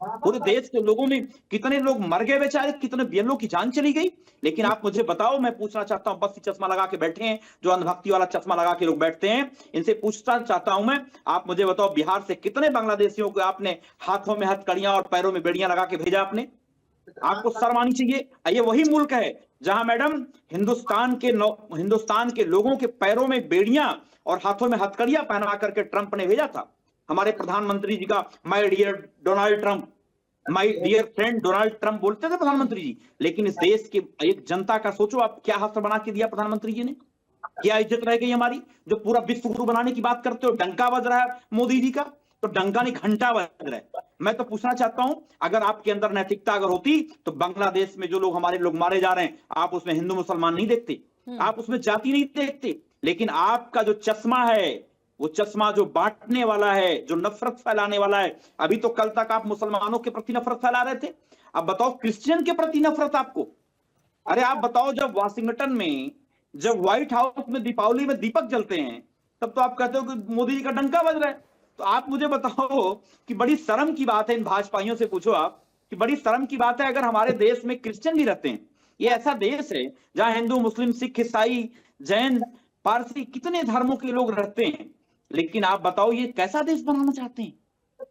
[SPEAKER 7] पूरे देश के लोगों में कितने लोग मर गए बेचारे, कितने बीएलओ की जान चली गई। लेकिन आप मुझे बताओ, मैं पूछना चाहता हूं, बस चश्मा लगा के बैठे हैं, जो अंधभक्ति वाला चश्मा लगा के लोग बैठते हैं, इनसे पूछना चाहता हूं मैं, आप मुझे बताओ, बिहार से कितने बांग्लादेशियों को आपने हाथों में हथकड़ियां और पैरों में बेड़ियां लगा के भेजा? आपको शर्म आनी चाहिए। ये वही मुल्क है जहां मैडम हिंदुस्तान के लोगों के पैरों में बेड़ियां और हाथों में हथकड़ियां पहना करके ट्रंप ने भेजा था। हमारे प्रधानमंत्री जी का my dear Donald Trump, my dear friend Donald Trump बोलते थे प्रधानमंत्री जी। लेकिन इस देश के एक जनता का सोचो, आप क्या हाथ बना के दिया प्रधानमंत्री जी ने, क्या इज्जत रह गई हमारी। जो पूरा विश्व गुरु बनाने की बात करते हो, डंका बज रहा है मोदी जी का, तो डंका नहीं घंटा बज रहा है। मैं तो पूछना चाहता हूं, अगर आपके अंदर नैतिकता अगर होती तो बांग्लादेश में जो लोग हमारे लोग मारे जा रहे हैं, आप उसमें हिंदू मुसलमान नहीं देखते, आप उसमें जाति नहीं देखते। लेकिन आपका जो चश्मा है, वो चश्मा जो बांटने वाला है, जो नफरत फैलाने वाला है। अभी तो कल तक आप मुसलमानों के प्रति नफरत फैला रहे थे, अब बताओ क्रिश्चियन के प्रति नफरत आपको। अरे आप बताओ, जब वाशिंगटन में, जब व्हाइट हाउस में दीपावली में दीपक जलते हैं, तब तो आप कहते हो कि मोदी जी का डंका बज रहा है। तो आप मुझे बताओ कि बड़ी शर्म की बात है, इन भाजपाइयों से पूछो आप कि बड़ी शर्म की बात है अगर हमारे देश में क्रिश्चियन भी रहते हैं। ये ऐसा देश है जहां हिंदू, मुस्लिम, सिख, ईसाई, जैन, पारसी, कितने धर्मों के लोग रहते हैं। लेकिन आप बताओ, ये कैसा देश बनाना चाहते हैं?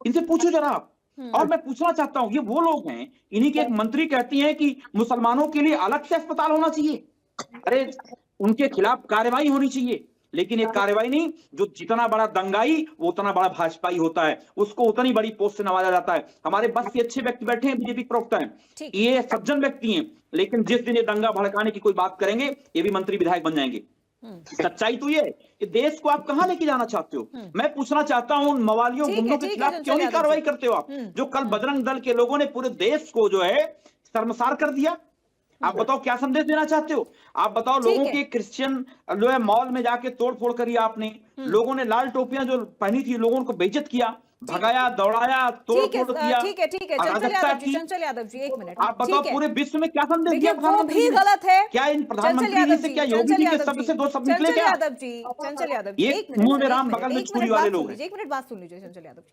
[SPEAKER 7] इनसे पूछो जरा आप। और मैं पूछना चाहता हूं, ये वो लोग हैं, इन्हीं के एक मंत्री कहती हैं कि मुसलमानों के लिए अलग से अस्पताल होना चाहिए। अरे उनके खिलाफ कार्रवाई होनी चाहिए। लेकिन एक कार्रवाई नहीं, जो जितना बड़ा दंगाई वो उतना बड़ा भाजपाई होता है, उसको उतनी बड़ी पोस्ट से नवाजा जाता है। हमारे बस के अच्छे व्यक्ति बैठे हैं, बीजेपी प्रवक्ता हैं, ये सज्जन व्यक्ति हैं, लेकिन जिस दिन ये दंगा भड़काने की कोई बात करेंगे, ये भी मंत्री विधायक बन जाएंगे। सच्चाई तो ये देश को आप कहां लेके जाना चाहते हो? मैं पूछना चाहता हूं, उन मवालियों, गुंडों के खिलाफ क्यों नहीं कार्रवाई करते हो आप? जो कल बजरंग दल के लोगों ने पूरे देश को जो है शर्मसार कर दिया। आप बताओ क्या संदेश देना चाहते हो? आप बताओ, लोगों के क्रिश्चियन जो है मॉल में जाके तोड़ फोड़ करी आपने, लोगों ने लाल टोपियां जो पहनी थी, लोगों को बेइज्जत किया, भगाया, दौड़ाया, तोड़ फोड़ किया।
[SPEAKER 1] ठीक है चंचल यादव जी, एक मिनट।
[SPEAKER 7] आप बताओ, पूरे विश्व में क्या संदेश दिया प्रधानमंत्री
[SPEAKER 1] भी गलत है
[SPEAKER 7] क्या? इन प्रधानमंत्री जी से क्या योगी जी के शब्द से दो शब्द निकले क्या?
[SPEAKER 1] चंचल यादव जी,
[SPEAKER 7] ये मुंह में राम बगल में छुरी वाले लोग हैं।
[SPEAKER 1] एक मिनट बात सुन लीजिए चंचल यादव जी।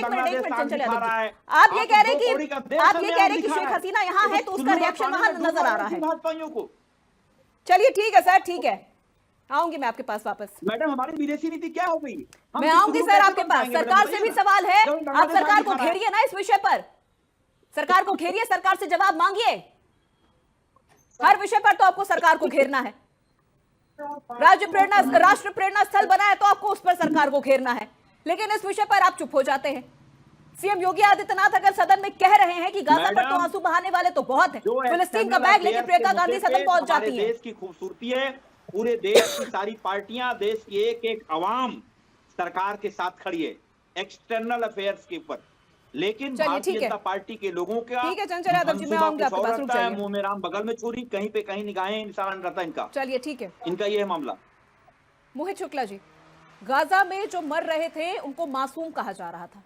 [SPEAKER 1] एक मिनट
[SPEAKER 7] बांग्लादेश आग
[SPEAKER 1] चंचल
[SPEAKER 7] दिखा
[SPEAKER 1] यादव
[SPEAKER 7] रहा
[SPEAKER 1] जी।
[SPEAKER 7] है।
[SPEAKER 1] आप ये कह रहे
[SPEAKER 7] दो कौड़ी का
[SPEAKER 1] हैं
[SPEAKER 7] देश
[SPEAKER 1] कि आप ये
[SPEAKER 7] हमें
[SPEAKER 1] कह
[SPEAKER 7] आग
[SPEAKER 1] रहे हैं कि
[SPEAKER 7] दिखा
[SPEAKER 1] शेख
[SPEAKER 7] रहा है।
[SPEAKER 1] हसीना यहाँ है तो उसका रिएक्शन वहां नजर आ रहा है।
[SPEAKER 7] भाजपाइयों को
[SPEAKER 1] चलिए ठीक है सर, ठीक है, आऊंगी मैं आपके पास वापस।
[SPEAKER 7] मैडम हमारी विदेशी नीति क्या हो गई? हम
[SPEAKER 1] मैं
[SPEAKER 7] किसी
[SPEAKER 1] आऊंगी
[SPEAKER 7] को
[SPEAKER 1] सर
[SPEAKER 7] कैसे
[SPEAKER 1] आपके पास।
[SPEAKER 7] समझाएंगे?
[SPEAKER 1] सरकार
[SPEAKER 7] मैडम
[SPEAKER 1] से भी
[SPEAKER 7] बताइए ना।
[SPEAKER 1] सवाल है,
[SPEAKER 7] जब
[SPEAKER 1] आप
[SPEAKER 7] बांग्लादेश
[SPEAKER 1] सरकार
[SPEAKER 7] आग
[SPEAKER 1] को
[SPEAKER 7] दिखा रहा है।
[SPEAKER 1] घेरिए ना इस विषय पर। सरकार को घेरिए, सरकार से जवाब मांगिए। हर विषय पर तो आपको सरकार को घेरना है। राष्ट्र प्रेरणा स्थल बना है तो आपको उस पर सरकार को घेरना है, लेकिन इस विषय पर आप चुप हो जाते हैं। सीएम योगी आदित्यनाथ अगर सदन में कह रहे हैं कि गाजा पर तो आंसू बहाने वाले तो बहुत है, फिलिस्तीन का बैग लेके प्रियंका गांधी सदन पहुंच जाती है।
[SPEAKER 7] देश की खूबसूरती है, पूरे देश की सारी पार्टियां, देश की एक एक अवाम सरकार के साथ खड़ी है एक्सटर्नल अफेयर्स के ऊपर, लेकिन भारतीय जनता पार्टी के लोगों का
[SPEAKER 1] ठीक है चंचल यादव जी, मैं आऊंगी आपके पास, रुक जाइए।
[SPEAKER 7] मुंह में राम बगल में छुरी, कहीं पे कहीं निगाहें निशान रहता है इनका।
[SPEAKER 1] चलिए ठीक है,
[SPEAKER 7] इनका ये है मामला।
[SPEAKER 1] मोहित शुक्ला जी, गाजा में जो मर रहे थे उनको मासूम कहा जा रहा था,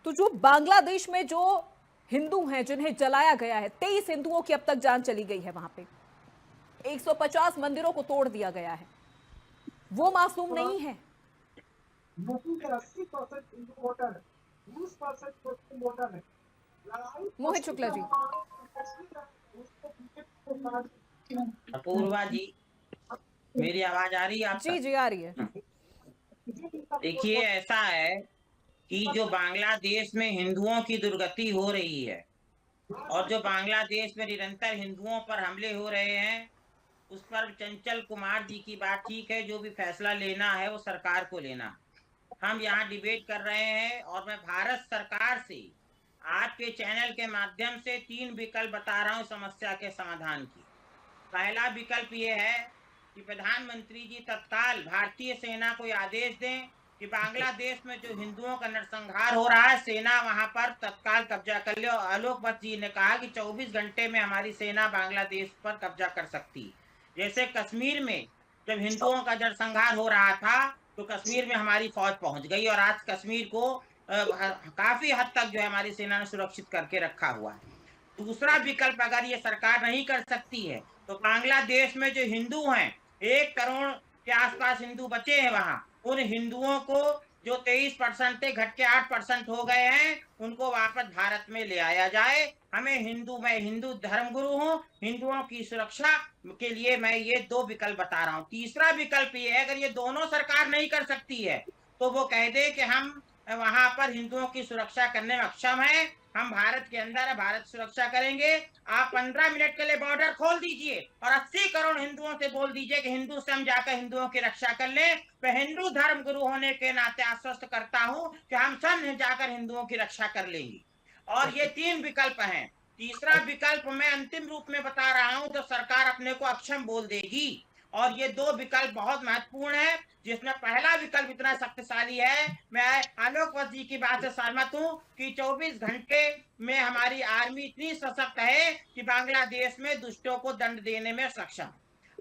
[SPEAKER 1] तो जो बांग्लादेश में जो हिंदू हैं जिन्हें जलाया गया है, 23 हिंदुओं की अब तक जान चली गई है, वहां पे 150 मंदिरों को तोड़ दिया गया है, वो मासूम नहीं है। मोहित शुक्ला जी।
[SPEAKER 8] अपूर्वा जी, मेरी आवाज आ रही है आपको?
[SPEAKER 1] जी जी आ रही है।
[SPEAKER 8] देखिए, ऐसा है कि जो बांग्लादेश में हिंदुओं की दुर्गति हो रही है और जो बांग्लादेश में निरंतर हिंदुओं पर हमले हो रहे हैं, उस पर चंचल कुमार जी की बात ठीक है, जो भी फैसला लेना है वो सरकार को लेना। हम यहाँ डिबेट कर रहे हैं और मैं भारत सरकार से आपके चैनल के माध्यम से 3 विकल्प बता रहा हूँ समस्या के समाधान की। पहला विकल्प ये है कि प्रधानमंत्री जी तत्काल भारतीय सेना को आदेश दें कि बांग्लादेश में जो हिंदुओं का नरसंहार हो रहा है, सेना वहां पर तत्काल कब्जा कर ले। और आलोक वर्मा जी ने कहा कि 24 घंटे में हमारी सेना बांग्लादेश पर कब्जा कर सकती। जैसे कश्मीर में जब हिंदुओं का नरसंहार हो रहा था तो कश्मीर में हमारी फौज पहुंच गई और आज कश्मीर को काफी हद तक जो है हमारी सेना ने सुरक्षित करके रखा हुआ है। दूसरा विकल्प, अगर ये सरकार नहीं कर सकती है तो बांग्लादेश में जो हिंदू हैं, 1 करोड़ के आसपास हिंदू बचे हैं वहां, उन हिंदुओं को जो 23% थे घट के 8% हो गए हैं, उनको वापस भारत में ले आया जाए। हमें मैं हिंदू धर्मगुरु हूँ, हिंदुओं की सुरक्षा के लिए मैं ये 2 विकल्प बता रहा हूँ। तीसरा विकल्प ये है, अगर ये दोनों सरकार नहीं कर सकती है तो वो कह दे कि हम वहां पर हिंदुओं की सुरक्षा करने में अक्षम है, हम भारत के अंदर है, भारत सुरक्षा करेंगे। आप 15 मिनट के लिए बॉर्डर खोल दीजिए और 80 करोड़ हिंदुओं से बोल दीजिए कि हिंदू से हम जाकर हिंदुओं की रक्षा कर ले। मैं हिंदू धर्म गुरु होने के नाते आश्वस्त करता हूं कि हम सब जाकर हिंदुओं की रक्षा कर लेंगे। और ये 3 विकल्प हैं। तीसरा विकल्प मैं अंतिम रूप में बता रहा हूं, जब सरकार अपने को अक्षम बोल देगी। और ये 2 विकल्प बहुत महत्वपूर्ण है, जिसमें पहला विकल्प इतना शक्तिशाली है। मैं आलोक वर्मा जी की बात से सहमत हूं कि 24 घंटे में हमारी आर्मी इतनी सशक्त है कि बांग्लादेश में दुष्टों को दंड देने में सक्षम।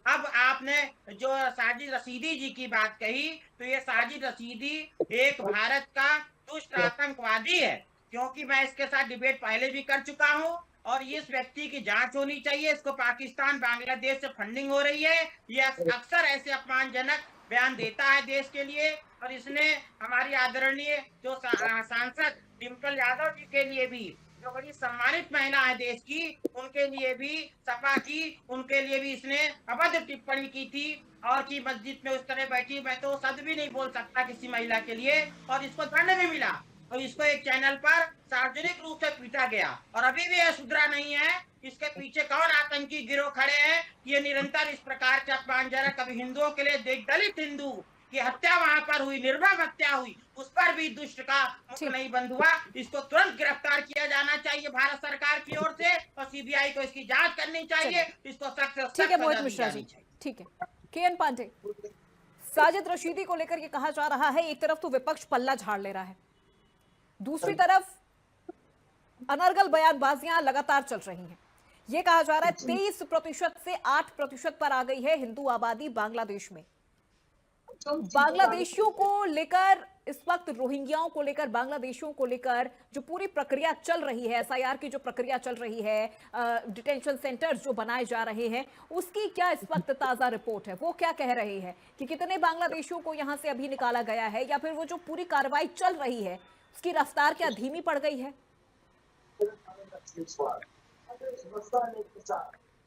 [SPEAKER 8] अब आपने जो साजिद रशीदी जी की बात कही, तो ये साजिद रशीदी एक भारत का दुष्ट आतंकवादी है, क्योंकि मैं इसके साथ डिबेट पहले भी कर चुका हूं और इस व्यक्ति की जांच होनी चाहिए। इसको पाकिस्तान बांग्लादेश से फंडिंग हो रही है, ये अक्सर ऐसे अपमानजनक बयान देता है देश के लिए। और इसने हमारी आदरणीय जो सांसद डिम्पल यादव जी के लिए भी, जो बड़ी सम्मानित महिला है देश की, उनके लिए भी सपा की, उनके लिए भी इसने अभद्र टिप्पणी की थी और कि मस्जिद में उस तरह बैठी, मैं तो शब्द भी नहीं बोल सकता किसी महिला के लिए, और इसको दंड भी मिला और इसको एक चैनल पर सार्वजनिक रूप से पीटा गया और अभी भी यह सुधरा नहीं है। इसके पीछे कौन आतंकी गिरोह खड़े हैं? ये निरंतर इस प्रकार के अपमानजनक, कभी हिंदुओं के लिए दलित हिंदू की हत्या वहां पर हुई, निर्मम हत्या हुई, उस पर भी दुष्ट का मुख नहीं बंद हुआ। इसको तुरंत गिरफ्तार किया जाना चाहिए भारत सरकार की ओर से और सीबीआई को इसकी जांच करनी चाहिए। इसको सख्त से सख्त सजा दी जानी चाहिए।
[SPEAKER 1] ठीक है केएन पांडे, साजिद रशीदी को लेकर ये कहा जा रहा है, एक तरफ तो विपक्ष पल्ला झाड़ ले रहा है, दूसरी तरफ अनर्गल बयानबाजियां लगातार चल रही हैं। यह कहा जा रहा है 23% से 8% पर आ गई है हिंदू आबादी बांग्लादेश में। बांग्लादेशियों को लेकर इस वक्त रोहिंग्याओं को लेकर, बांग्लादेशियों को लेकर जो पूरी प्रक्रिया चल रही है, एसआईआर की जो प्रक्रिया चल रही है, डिटेंशन सेंटर्स जो बनाए जा रहे हैं, उसकी क्या इस वक्त ताजा रिपोर्ट है? वो क्या कह रही है कि कितने बांग्लादेशियों को यहां से अभी निकाला गया है, या फिर वो जो पूरी कार्रवाई चल रही है उसकी रफ्तार क्या धीमी पड़ गई है?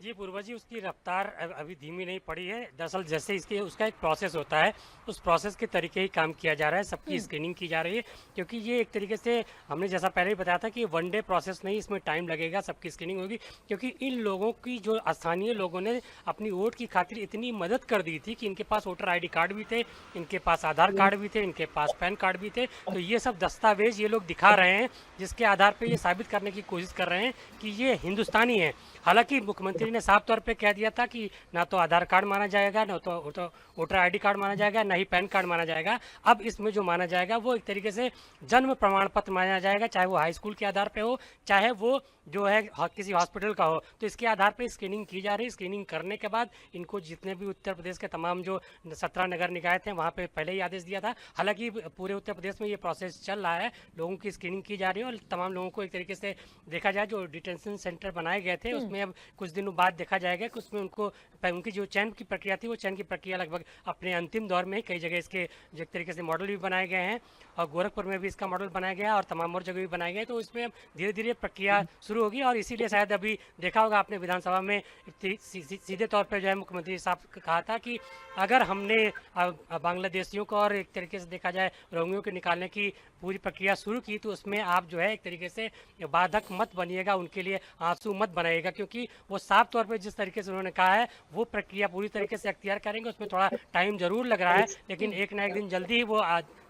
[SPEAKER 4] जी पूर्वा जी, उसकी रफ्तार अभी धीमी नहीं पड़ी है। दरअसल जैसे इसके उसका एक प्रोसेस होता है, उस प्रोसेस के तरीके ही काम किया जा रहा है, सबकी स्क्रीनिंग की जा रही है, क्योंकि ये एक तरीके से हमने जैसा पहले ही बताया था कि वन डे प्रोसेस नहीं, इसमें टाइम लगेगा, सबकी स्क्रीनिंग होगी। क्योंकि इन लोगों की जो स्थानीय लोगों ने अपनी वोट की खातिर इतनी मदद कर दी थी कि इनके पास वोटर ID कार्ड भी थे, इनके पास आधार कार्ड भी थे, इनके पास पैन कार्ड भी थे। तो ये सब दस्तावेज ये लोग दिखा रहे हैं, जिसके आधार पर ये साबित करने की कोशिश कर रहे हैं कि ये हिंदुस्तानी है। हालांकि मुख्यमंत्री ने साफ तौर पे कह दिया था कि ना तो आधार कार्ड माना जाएगा, ना तो वोटर ID कार्ड माना जाएगा, ना ही पैन कार्ड माना जाएगा। अब इसमें जो माना जाएगा वो एक तरीके से जन्म प्रमाण पत्र माना जाएगा, चाहे वो हाई स्कूल के आधार पे हो, चाहे वो जो है किसी हॉस्पिटल का हो। तो इसके आधार पे स्क्रीनिंग की जा रही है। स्क्रीनिंग करने के बाद इनको जितने भी उत्तर प्रदेश के तमाम जो 17 नगर निकाय थे वहाँ पे पहले ही आदेश दिया था। हालांकि पूरे उत्तर प्रदेश में ये प्रोसेस चल रहा है, लोगों की स्क्रीनिंग की जा रही है और तमाम लोगों को एक तरीके से देखा जाए, जो डिटेंशन सेंटर बनाए गए थे उसमें अब कुछ दिनों बाद देखा जाएगा कि उसमें उनको उनकी जो चयन की प्रक्रिया थी, वो चयन की प्रक्रिया लगभग अपने अंतिम दौर में। कई जगह इसके एक तरीके से मॉडल भी बनाए गए हैं और गोरखपुर में भी इसका मॉडल बनाया गया और तमाम और जगह भी बनाए गए। तो इसमें धीरे धीरे प्रक्रिया शुरू होगी और इसीलिए शायद अभी देखा होगा आपने विधानसभा में सीधे तौर पर जो है मुख्यमंत्री साहब कहा था कि अगर हमने बांग्लादेशियों को और एक तरीके से देखा जाए रोहिंग्यों को निकालने की पूरी प्रक्रिया शुरू की, तो उसमें आप जो है एक तरीके से बाधक मत बनिएगा, उनके लिए आंसू मत बनाइएगा। क्योंकि वो साफ तौर पे जिस तरीके से उन्होंने कहा है वो प्रक्रिया पूरी तरीके से अख्तियार करेंगे। उसमें थोड़ा टाइम जरूर लग रहा है, लेकिन एक ना एक दिन जल्दी ही वो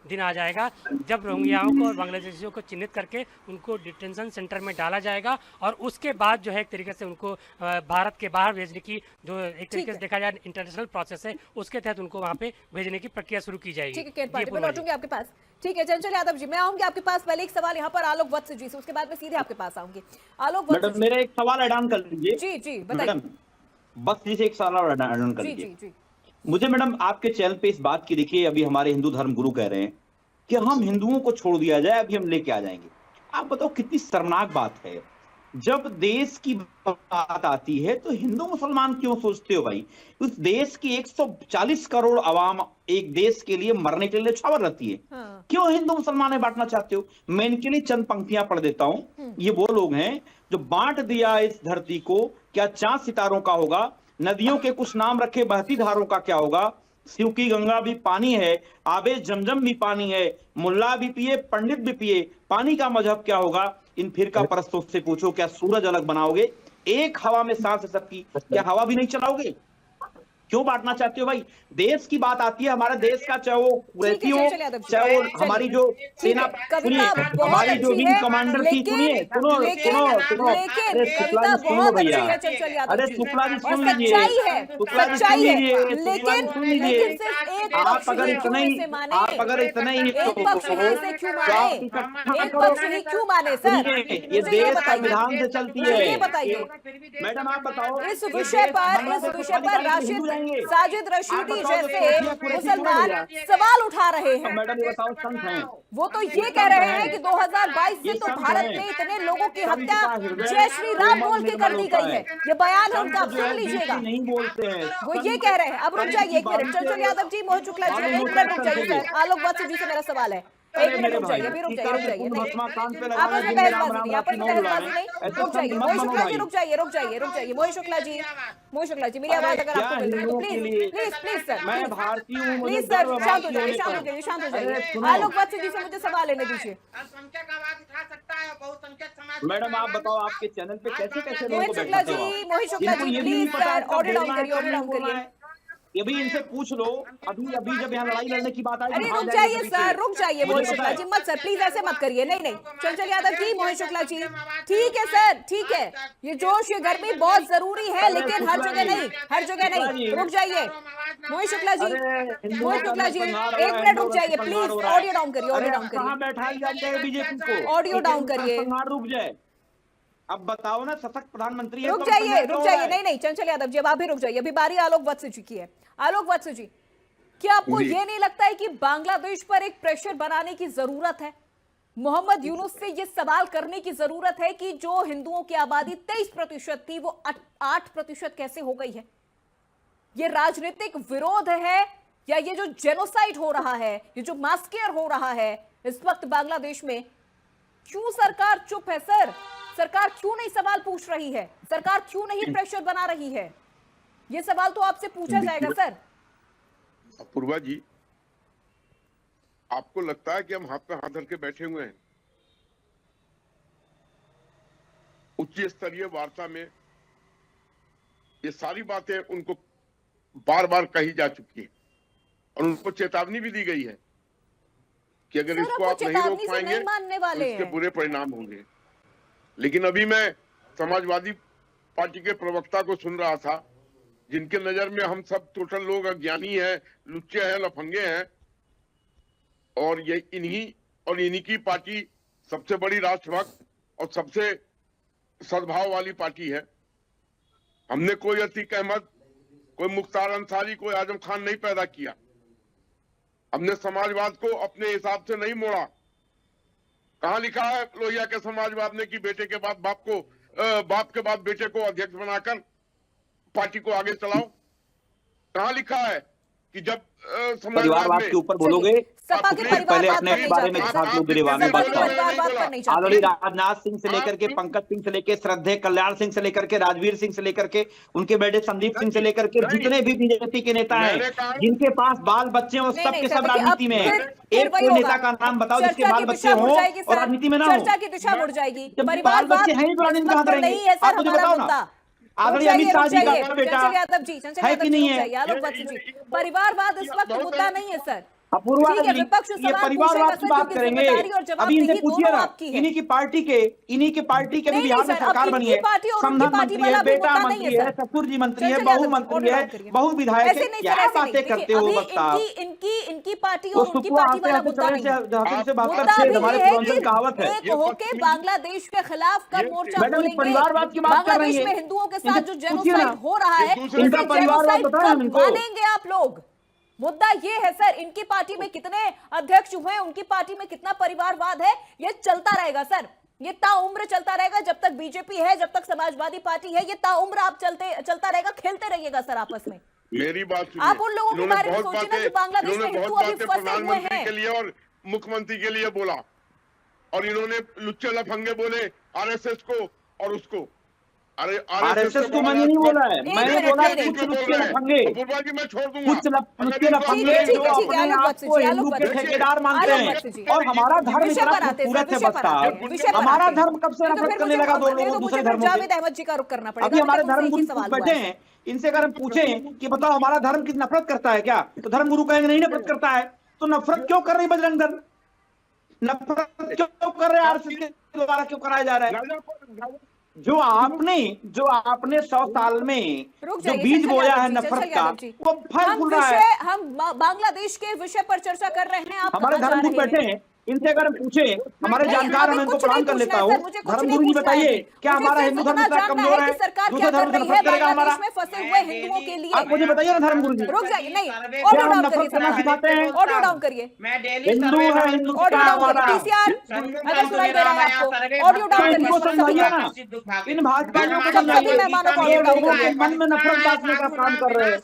[SPEAKER 4] दिन आ जाएगा जब रोहिंग्याओं को और बांग्लादेशियों को चिन्हित करके उनको डिटेंशन सेंटर में डाला जाएगा और उसके बाद जो है एक तरीके से उनको भारत के बाहर भेजने की जो एक तरीके से देखा जाए इंटरनेशनल प्रोसेस है, उसके तहत उनको वहाँ पे भेजने की प्रक्रिया शुरू की जाएगी।
[SPEAKER 1] ठीक है, मैं लौटूंगी आपके पास। ठीक है चंचल यादव जी, मैं आऊंगी आपके पास। पहले एक सवाल यहाँ पर आलोक वत्स जी से, उसके बाद मैं सीधे आपके पास आऊंगी। आलोक वत्स
[SPEAKER 7] मैडम मेरा एक सवाल ऐड ऑन कर लीजिए।
[SPEAKER 1] जी जी बताइए।
[SPEAKER 7] बस जी से एक सवाल ऐड ऑन कर
[SPEAKER 1] जी
[SPEAKER 7] लीजिए।
[SPEAKER 1] जी।
[SPEAKER 7] मुझे मैडम आपके चैनल पे इस बात की, देखिए अभी हमारे हिंदू धर्म गुरु कह रहे हैं कि हम हिंदुओं को छोड़ दिया जाए, अभी हम लेके आ जाएंगे। आप बताओ कितनी शर्मनाक बात है। जब देश की बात आती है तो हिंदू मुसलमान क्यों सोचते हो भाई? उस देश की 140 करोड़ आवाम एक देश के लिए मरने के लिए न्यौछावर रहती है।
[SPEAKER 1] हाँ।
[SPEAKER 7] क्यों हिंदू मुसलमान में बांटना चाहते हो? मैं इनके लिए चंद पंक्तियां पढ़ देता हूं। ये वो लोग हैं जो बांट दिया इस धरती को, क्या चांद सितारों का होगा? नदियों के कुछ नाम रखे, बहती धारों का क्या होगा? शिव की गंगा भी पानी है, आबे जमजम भी पानी है, मुल्ला भी पिए पंडित भी पिए, पानी का मजहब क्या होगा? इन फिरका परस्तों से पूछो, क्या सूरज अलग बनाओगे? एक हवा में सांस है सबकी, क्या हवा भी नहीं चलाओगे? क्यों बांटना चाहते हो भाई? देश की बात आती है, हमारे देश का, चाहे वो कुरैशी हो, चाहे वो हमारी जो सेना, सुनिए हमारी जो विंग कमांडर थी, सुनिए सुनो सुनो सुनो, अरे शुक्ला जी सुनो भैया, अरे शुक्ला जी सुन लीजिए, शुक्ला जी सुन लीजिए, शुक्ला जी सुन लीजिए। आप अगर इतना ही ये देश संविधान से चलती है। मैडम आप बताओ,
[SPEAKER 1] इस विषय पर राशिद साजिद रशीदी जैसे मुसलमान सवाल उठा रहे हैं।
[SPEAKER 7] मैडम ये बताओ, संत हैं
[SPEAKER 1] वो तो ये कह रहे हैं कि 2022 से तो भारत में इतने लोगों की हत्या जय श्री राम बोल के कर दी गई है। ये बयान है उनका, आप सुन लीजिएगा।
[SPEAKER 7] नहीं बोलते हैं
[SPEAKER 1] वो ये कह रहे हैं। अब रुक जाइए एक मिनट, चंचल यादव जी, मोहित शुक्ला जी, एक मिनट रुक जाइए सर। आलोक वत्स जी से मेरा सवाल है, एक मिनट रुक जाइए, अभी रुक जाइए। आप उसमें बहसबाजी नहीं, आप उसमें बहसबाजी नहीं, रुक जाइए। मोहित शुक्ला जी रुक जाइए। मोहित शुक्ला जी मेरी आवाज अगर आपको मिल रही है तो प्लीज सर,
[SPEAKER 7] मैं भारतीय हूं,
[SPEAKER 1] प्लीज सर शांत हो जाइए। आलोक वत्स जी से मुझे सवाल लेने दीजिए।
[SPEAKER 7] मैडम आप बताओ, आपके चैनल पे कैसे कैसे
[SPEAKER 1] मोहित Shukla ji please sir, audio down करिए।
[SPEAKER 7] ये भी इनसे पूछ लो। अभी जब यहाँ लड़ाई लड़ने की बात आई,
[SPEAKER 1] अरे रुक जाइए सर, रुक जाइए मोहित शुक्ला जी, मत सर प्लीज ऐसे मत करिए। नहीं चंचल यादव जी, मोहित शुक्ला जी, ठीक है सर, ठीक है। ये जोश, ये गर्मी बहुत जरूरी है, लेकिन हर जगह नहीं। रुक जाइए मोहित शुक्ला जी, एक मिनट रुक जाइए प्लीज। ऑडियो डाउन करिए,
[SPEAKER 7] कहाँ बैठाई जाती है बीजेपी को?
[SPEAKER 1] ऑडियो डाउन करिए।
[SPEAKER 7] रुक जाए, अब बताओ ना, सशक्त प्रधानमंत्री है।
[SPEAKER 1] रुक जाइए। नहीं चंचल यादव जी, अब आप भी रुक जाइए। अभी बारी आलोक वत्स जी की है। आलोक वत्स जी, क्या आपको ये नहीं लगता है कि बांग्लादेश पर एक प्रेशर बनाने की जरूरत है? मोहम्मद यूनुस से ये सवाल करने की जरूरत है कि जो हिंदुओं की आबादी 23% थी वो 8% कैसे हो गई है? ये राजनीतिक विरोध है या ये जो जेनोसाइड हो रहा है, ये जो मास्केयर हो रहा है इस वक्त बांग्लादेश में, क्यों सरकार चुप है सर? सरकार क्यों नहीं सवाल पूछ रही है? सरकार क्यों नहीं प्रेशर बना रही है? ये सवाल तो आपसे पूछा जाएगा सर।
[SPEAKER 5] अपूर्वा जी, आपको लगता है कि हम हाथ पे हाथ धर के बैठे हुए हैं? उच्च स्तरीय वार्ता में ये सारी बातें उनको बार बार कही जा चुकी है और उनको चेतावनी भी दी गई है कि अगर इसको आप नहीं रोक पाएंगे तो इसके बुरे परिणाम होंगे। लेकिन अभी मैं समाजवादी पार्टी के प्रवक्ता को सुन रहा था, जिनके नजर में हम सब टोटल लोग अज्ञानी हैं, लुच्चे हैं, लफंगे हैं, और ये इन्हीं की पार्टी सबसे बड़ी राष्ट्रभक्त और सबसे सद्भाव वाली पार्टी है। हमने कोई अतीक अहमद, कोई मुख्तार अंसारी, कोई आजम खान नहीं पैदा किया। हमने समाजवाद को अपने हिसाब से नहीं मोड़ा। कहां लिखा है लोहिया के समाजवाद ने कि बेटे के बाद बाप के बाद बेटे को अध्यक्ष बनाकर पार्टी को आगे चलाओ? कहां लिखा है कि जब
[SPEAKER 7] परिवारवाद के ऊपर बोलोगे पहले अपने बारे में बात करो। ऑलरेडी राजनाथ सिंह से लेकर के पंकज सिंह से लेकर श्रद्धेय कल्याण सिंह से लेकर के राजवीर सिंह से लेकर के उनके बेटे संदीप सिंह से लेकर के जितने भी बीजेपी के नेता हैं जिनके पास बाल बच्चे हैं, वो सब के सब राजनीति में है। एक कोई नेता का नाम बताओ जिसके बाल बच्चे हों और राजनीति में ना हो।
[SPEAKER 1] चर्चा की दिशा मुड़ जाएगी।
[SPEAKER 7] बाल बच्चे हैं ही तो राजनीति कहां करेंगे? आप मुझे बताओ ना। आदरणीय अमित शाह जी का बेटा है कि नहीं है?
[SPEAKER 1] परिवारवाद इस वक्त मुद्दा नहीं है सर।
[SPEAKER 7] अपूर्वा जी, ये परिवारवाद की बात करेंगे। अभी इनसे पूछिए ना, इन्हीं की पार्टी के भी बिहार में सरकार बनी है, संधान मंत्री है, बेटा मंत्री है, ससुर जी मंत्री है, बहु मंत्री है, बहु विधायक है। क्या बातें करते हो वक्ता?
[SPEAKER 1] इनकी पार्टी और उनकी पार्टी वाला मुद्दा नहीं है।
[SPEAKER 7] हमारे पूर्वांचल कहावत है,
[SPEAKER 1] एक होके बांग्लादेश के खिलाफ कर मोर्चा बोलेंगे।
[SPEAKER 7] परिवारवाद की बात कर रही है।
[SPEAKER 1] बांग्लादेश में हिंदुओं के साथ जो जेनोसाइड हो रहा है,
[SPEAKER 7] इनका परिवारवाद बताओ इनको।
[SPEAKER 1] मानेंगे आप लोग? मुद्दा ये है सर, इनकी पार्टी में कितने अध्यक्ष हुए, उनकी पार्टी में कितना परिवारवाद है, ये चलता रहेगा सर। ये ताउम्र चलता रहेगा जब तक बीजेपी है, जब तक समाजवादी पार्टी है, ये ताउम्र आप चलता रहेगा, खेलते रहिएगा सर आपस में।
[SPEAKER 5] मेरी बात सुनिए,
[SPEAKER 1] आप उन लोगों के बारे में सोचिए ना कि बांग्लादेश में हिंदू अभी फंसे हुए
[SPEAKER 5] प्रधानमंत्री
[SPEAKER 1] हैं
[SPEAKER 5] के लिए और मुख्यमंत्री के लिए बोला, और इन्होंने लुच्चे लफंगे बोले आरएसएस को और उसको। अरे
[SPEAKER 7] आरएसएस को मैंने नहीं बोला है, मैंने बोला कुछ लुच्चे लफंगे,
[SPEAKER 5] जी मैं छोड़ दूंगा,
[SPEAKER 7] कुछ लुच्चे लफंगे जो अपने आप को हिंदू के ठेकेदार मानते हैं। और हमारा धर्म इतना खूबसूरत है बच्चा, हमारा धर्म कब से नफरत करने लगा दो लोगों दूसरे धर्मों से?
[SPEAKER 1] जावेद अहमद जी का रुख करना पड़ेगा।
[SPEAKER 7] अभी हमारे धर्म गुरु बैठे हैं, इनसे अगर हम पूछें कि बताओ हमारा धर्म किस नफरत करता है क्या, तो धर्म गुरु कहेंगे नहीं नफरत करता है। तो नफरत क्यों कर रही बजरंग दल? नफरत क्यों कर रहे आरएसएस के द्वारा क्यों कराया जा रहा है? जो आपने 100 साल में जो बीज बोया है नफरत का, वो फल फूल रहा है।
[SPEAKER 1] हम बांग्लादेश के विषय पर चर्चा कर रहे हैं। आप
[SPEAKER 7] हमारे धर्मगुरु बैठे हैं, इनसे अगर पूछे, हमारे जानकार हम इनको प्रणाम कर लेता हूँ। धर्मगुरु जी बताइए, क्या हमारा हिंदू धर्म इतना कमजोर है? दूसरे धर्म से नफरत करेगा हमारा?
[SPEAKER 1] फंसे हुए हिंदुओं के लिए
[SPEAKER 7] आप मुझे बताइए ना धर्मगुरु जी।
[SPEAKER 1] रुक जाइए, नहीं
[SPEAKER 7] क्या हम नफरत करना सिखाते हैं?
[SPEAKER 1] ऑडियो डाउन करिए।
[SPEAKER 7] हिंदू है, हिंदू का हमारा
[SPEAKER 1] अगर सुनाई दे रहा है आपको, ऑडियो डाउन करिए।
[SPEAKER 7] इनको समझाइए ना, इन भाजपाइयों को समझाइए, ये लोगों के मन में नफरत डालने का काम कर रहे हैं।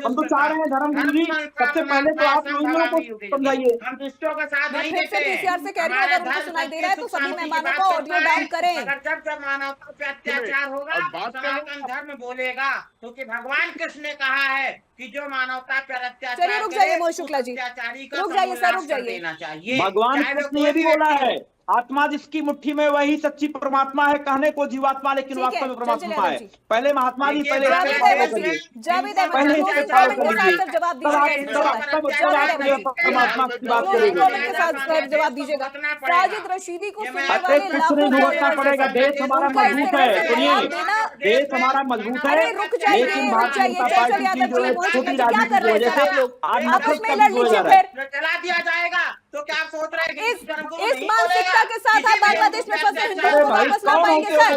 [SPEAKER 7] हम तो चाह रहे हैं धर्मगुरु जी, सबसे पहले तो आप इन लोगों को समझाइए।
[SPEAKER 8] हम दुष्टों का साथ नहीं देते।
[SPEAKER 1] पीसीआर से कह रही हूं, अगर उनको सुनाई दे रहा है तो सभी मेहमानों को ऑडियो डाउन करें।
[SPEAKER 8] अगर जब मानवता पे अत्याचार होगा, सनातन धर्म बोलेगा, क्योंकि भगवान कृष्ण ने कहा है कि जो मानवता पर अत्याचार
[SPEAKER 1] चलिए रुक जाइए मोहित शुक्ला जी, रुक जाइए सर, रुक जाइए।
[SPEAKER 7] भगवान कृष्ण ने ये भी बोला है, आत्मा जिसकी मुट्ठी में वही सच्ची परमात्मा है, कहने को जीवात्मा लेकिन वास्तव में परमात्मा है। पहले महात्मा जी, पहले
[SPEAKER 1] जावेद अहमद जवाब दीजिएगा। साजिद रशीदी को
[SPEAKER 7] भुगतना पड़ेगा। देश हमारा मजबूत है, सुनिए, देश हमारा मजबूत है, लेकिन भारतीय जनता पार्टी की जो है छोटी राजनीति की वजह से आज नफरत का बीज बोया जा रहा है।
[SPEAKER 8] चला दिया जाएगा तो क्या आप सोच रहे हैं कि
[SPEAKER 1] इस मानसिकता के साथ आप बांग्लादेश में फंसे हिंदुओं को वापस ला पाएंगे सर?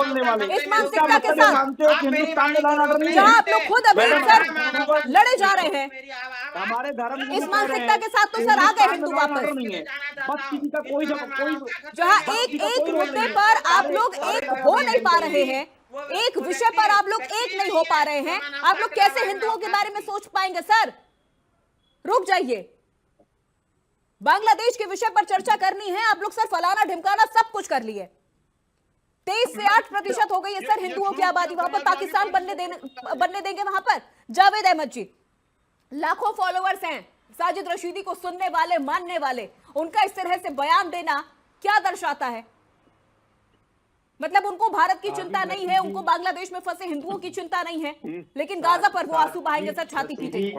[SPEAKER 1] इस मानसिकता के साथ जहां आप लोग खुद अभी सर लड़े जा रहे हैं,
[SPEAKER 7] हमारे धर्म
[SPEAKER 1] इस मानसिकता के साथ तो सर आ गए हिंदू वापस।
[SPEAKER 7] बस किसी का कोई
[SPEAKER 1] जहां एक मुद्दे पर आप लोग एक हो नहीं पा रहे हैं, एक विषय पर आप लोग एक नहीं हो पा रहे हैं, आप लोग कैसे हिंदुओं के बारे में सोच पाएंगे सर? रुक जाइए, बांग्लादेश के विषय पर चर्चा करनी है, आप लोग सर फलाना ढिमकाना सब कुछ कर लिए। 23 से 8% हो गई है सर हिंदुओं की आबादी। वहां पर पाकिस्तान बनने देंगे वहां पर? जावेद अहमद जी, लाखों फॉलोअर्स हैं साजिद रशीदी को सुनने वाले, मानने वाले, उनका इस तरह से बयान देना क्या दर्शाता है? मतलब उनको भारत की चिंता नहीं है, उनको बांग्लादेश में फंसे हिंदुओं की चिंता नहीं है, लेकिन गाजा पर वो आंसू बहाएंगे सर, छाती पीटेंगे।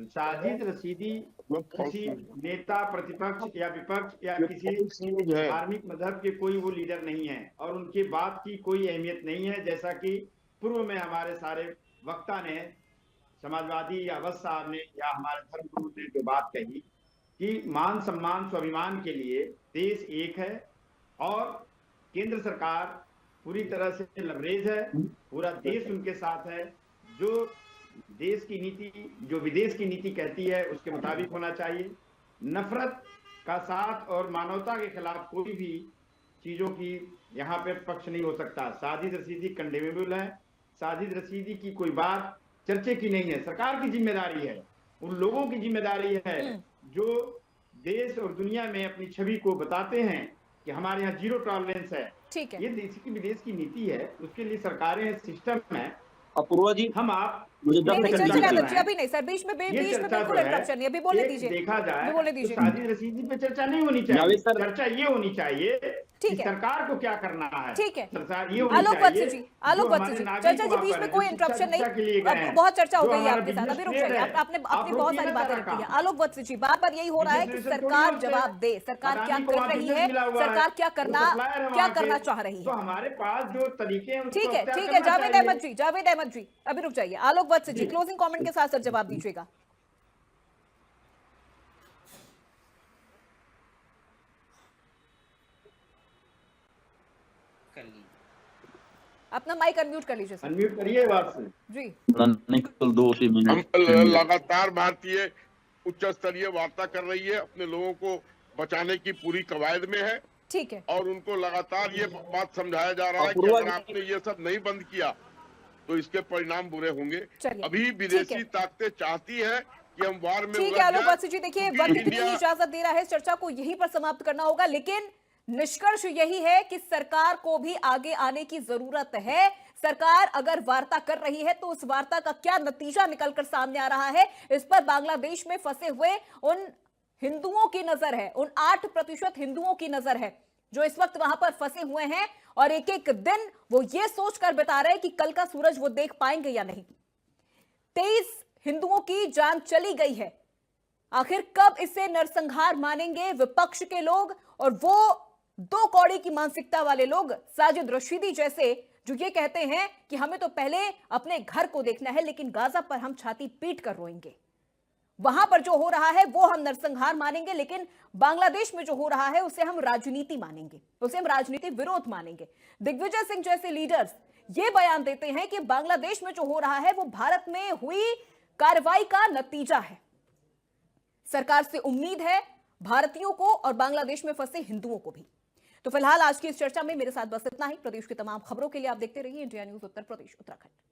[SPEAKER 6] साजिद रशीदी किसी नेता, प्रतिपक्ष या विपक्ष या किसी धार्मिक मजहब के कोई वो लीडर नहीं है और उनकी बात की कोई अहमियत नहीं है। जैसा कि पूर्व में हमारे सारे वक्ता ने, समाजवादी या अवध साहब ने या हमारे धर्मगुरु ने जो बात कही कि मान सम्मान स्वाभिमान के लिए देश एक है और केंद्र सरकार पूरी तरह से लबरेज है, पूरा देश उनके साथ है। जो देश की नीति, जो विदेश की नीति कहती है उसके मुताबिक होना चाहिए। नफरत का साथ और मानवता के खिलाफ कोई भी चीजों की यहाँ पे पक्ष नहीं हो सकता। साजिद रशीदी कंडेमेबल है। साजिद रशीदी की कोई बात चर्चे की नहीं है, सरकार की जिम्मेदारी है, उन लोगों की जिम्मेदारी है जो देश और दुनिया में अपनी छवि को बताते हैं कि हमारे यहाँ जीरो टॉलरेंस है।
[SPEAKER 1] ठीक है,
[SPEAKER 6] ये देश की विदेश की नीति है, उसके लिए सरकारें सिस्टम है।
[SPEAKER 7] अपूर्वा जी,
[SPEAKER 6] हम आप
[SPEAKER 7] मुझे
[SPEAKER 1] नहीं, अभी नहीं सर, बीच में बिल्कुल इंटरप्शन नहीं, अभी बोलने दीजिए,
[SPEAKER 6] देखा जाए
[SPEAKER 1] बोलने
[SPEAKER 6] तो
[SPEAKER 1] दीजिए।
[SPEAKER 6] साजिद रशीदी पे चर्चा नहीं होनी चाहिए, चर्चा ये होनी चाहिए
[SPEAKER 1] ठीक
[SPEAKER 6] कि
[SPEAKER 1] है,
[SPEAKER 6] सरकार को क्या करना है।
[SPEAKER 1] ठीक है,
[SPEAKER 6] सरकार ये होनी
[SPEAKER 1] आलोक
[SPEAKER 6] चाहिए
[SPEAKER 1] वत्स जी, आलोक वत्स जी, चर्चा जी बीच में कोई इंटरप्शन नहीं, अब बहुत चर्चा हो गई है आपके साथ, अभी रुक जाइए, आपने बहुत सारी बातें रखी है। आलोक वत्स जी, बार बार यही हो रहा है कि सरकार जवाब दे, सरकार क्या कर रही है, सरकार क्या करना चाह रही है।
[SPEAKER 6] तो हमारे पास जो तरीके हैं,
[SPEAKER 1] ठीक है, जावेद अहमद जी, अभी रुक जाइए। आलोक वत्स जी, क्लोजिंग कमेंट के साथ सर जवाब दीजिएगा। अपना माइक अनम्यूट कर लीजिए सर।
[SPEAKER 6] अनम्यूट करिए बात से
[SPEAKER 1] जी।
[SPEAKER 7] निकल 2 मिनट।
[SPEAKER 5] लगातार भारतीय उच्च स्तरीय वार्ता कर रही है, अपने लोगों को बचाने की पूरी कवायद में है।
[SPEAKER 1] ठीक है,
[SPEAKER 5] और उनको लगातार ये बात समझाया जा रहा है कि अगर आपने ये सब नहीं बंद किया तो इसके परिणाम बुरे होंगे। अभी विदेशी ताकतें चाहती है कि हम वार में
[SPEAKER 1] ठीक है। आलोक वत्स जी, देखिए वक्त इतनी इजाजत दे रहा है, चर्चा को यहीं पर समाप्त करना होगा, लेकिन निष्कर्ष यही है कि सरकार को भी आगे आने की जरूरत है। सरकार अगर वार्ता कर रही है तो उस वार्ता का क्या नतीजा निकलकर सामने आ रहा है, इस पर बांग्लादेश में फंसे हुए उन हिंदुओं की नजर है, उन 8% हिंदुओं की नजर है जो इस वक्त वहां पर फंसे हुए हैं और एक एक दिन वो ये सोचकर बिता रहे हैं कि कल का सूरज वो देख पाएंगे या नहीं। 23 हिंदुओं की जान चली गई है। आखिर कब इसे नरसंहार मानेंगे विपक्ष के लोग और वो 2 कौड़ी की मानसिकता वाले लोग, साजिद रशीदी जैसे, जो ये कहते हैं कि हमें तो पहले अपने घर को देखना है लेकिन गाजा पर हम छाती पीट कर रोएंगे। वहां पर जो हो रहा है वो हम नरसंहार मानेंगे, लेकिन बांग्लादेश में जो हो रहा है उसे हम राजनीति मानेंगे, उसे हम राजनीति विरोध मानेंगे। दिग्विजय सिंह जैसे लीडर्स ये बयान देते हैं कि बांग्लादेश में जो हो रहा है वो भारत में हुई कार्रवाई का नतीजा है। सरकार से उम्मीद है भारतीयों को और बांग्लादेश में फंसे हिंदुओं को भी। तो फिलहाल आज की इस चर्चा में मेरे साथ बस इतना ही। प्रदेश की तमाम खबरों के लिए आप देखते रहिए इंडिया न्यूज उत्तर प्रदेश उत्तराखंड।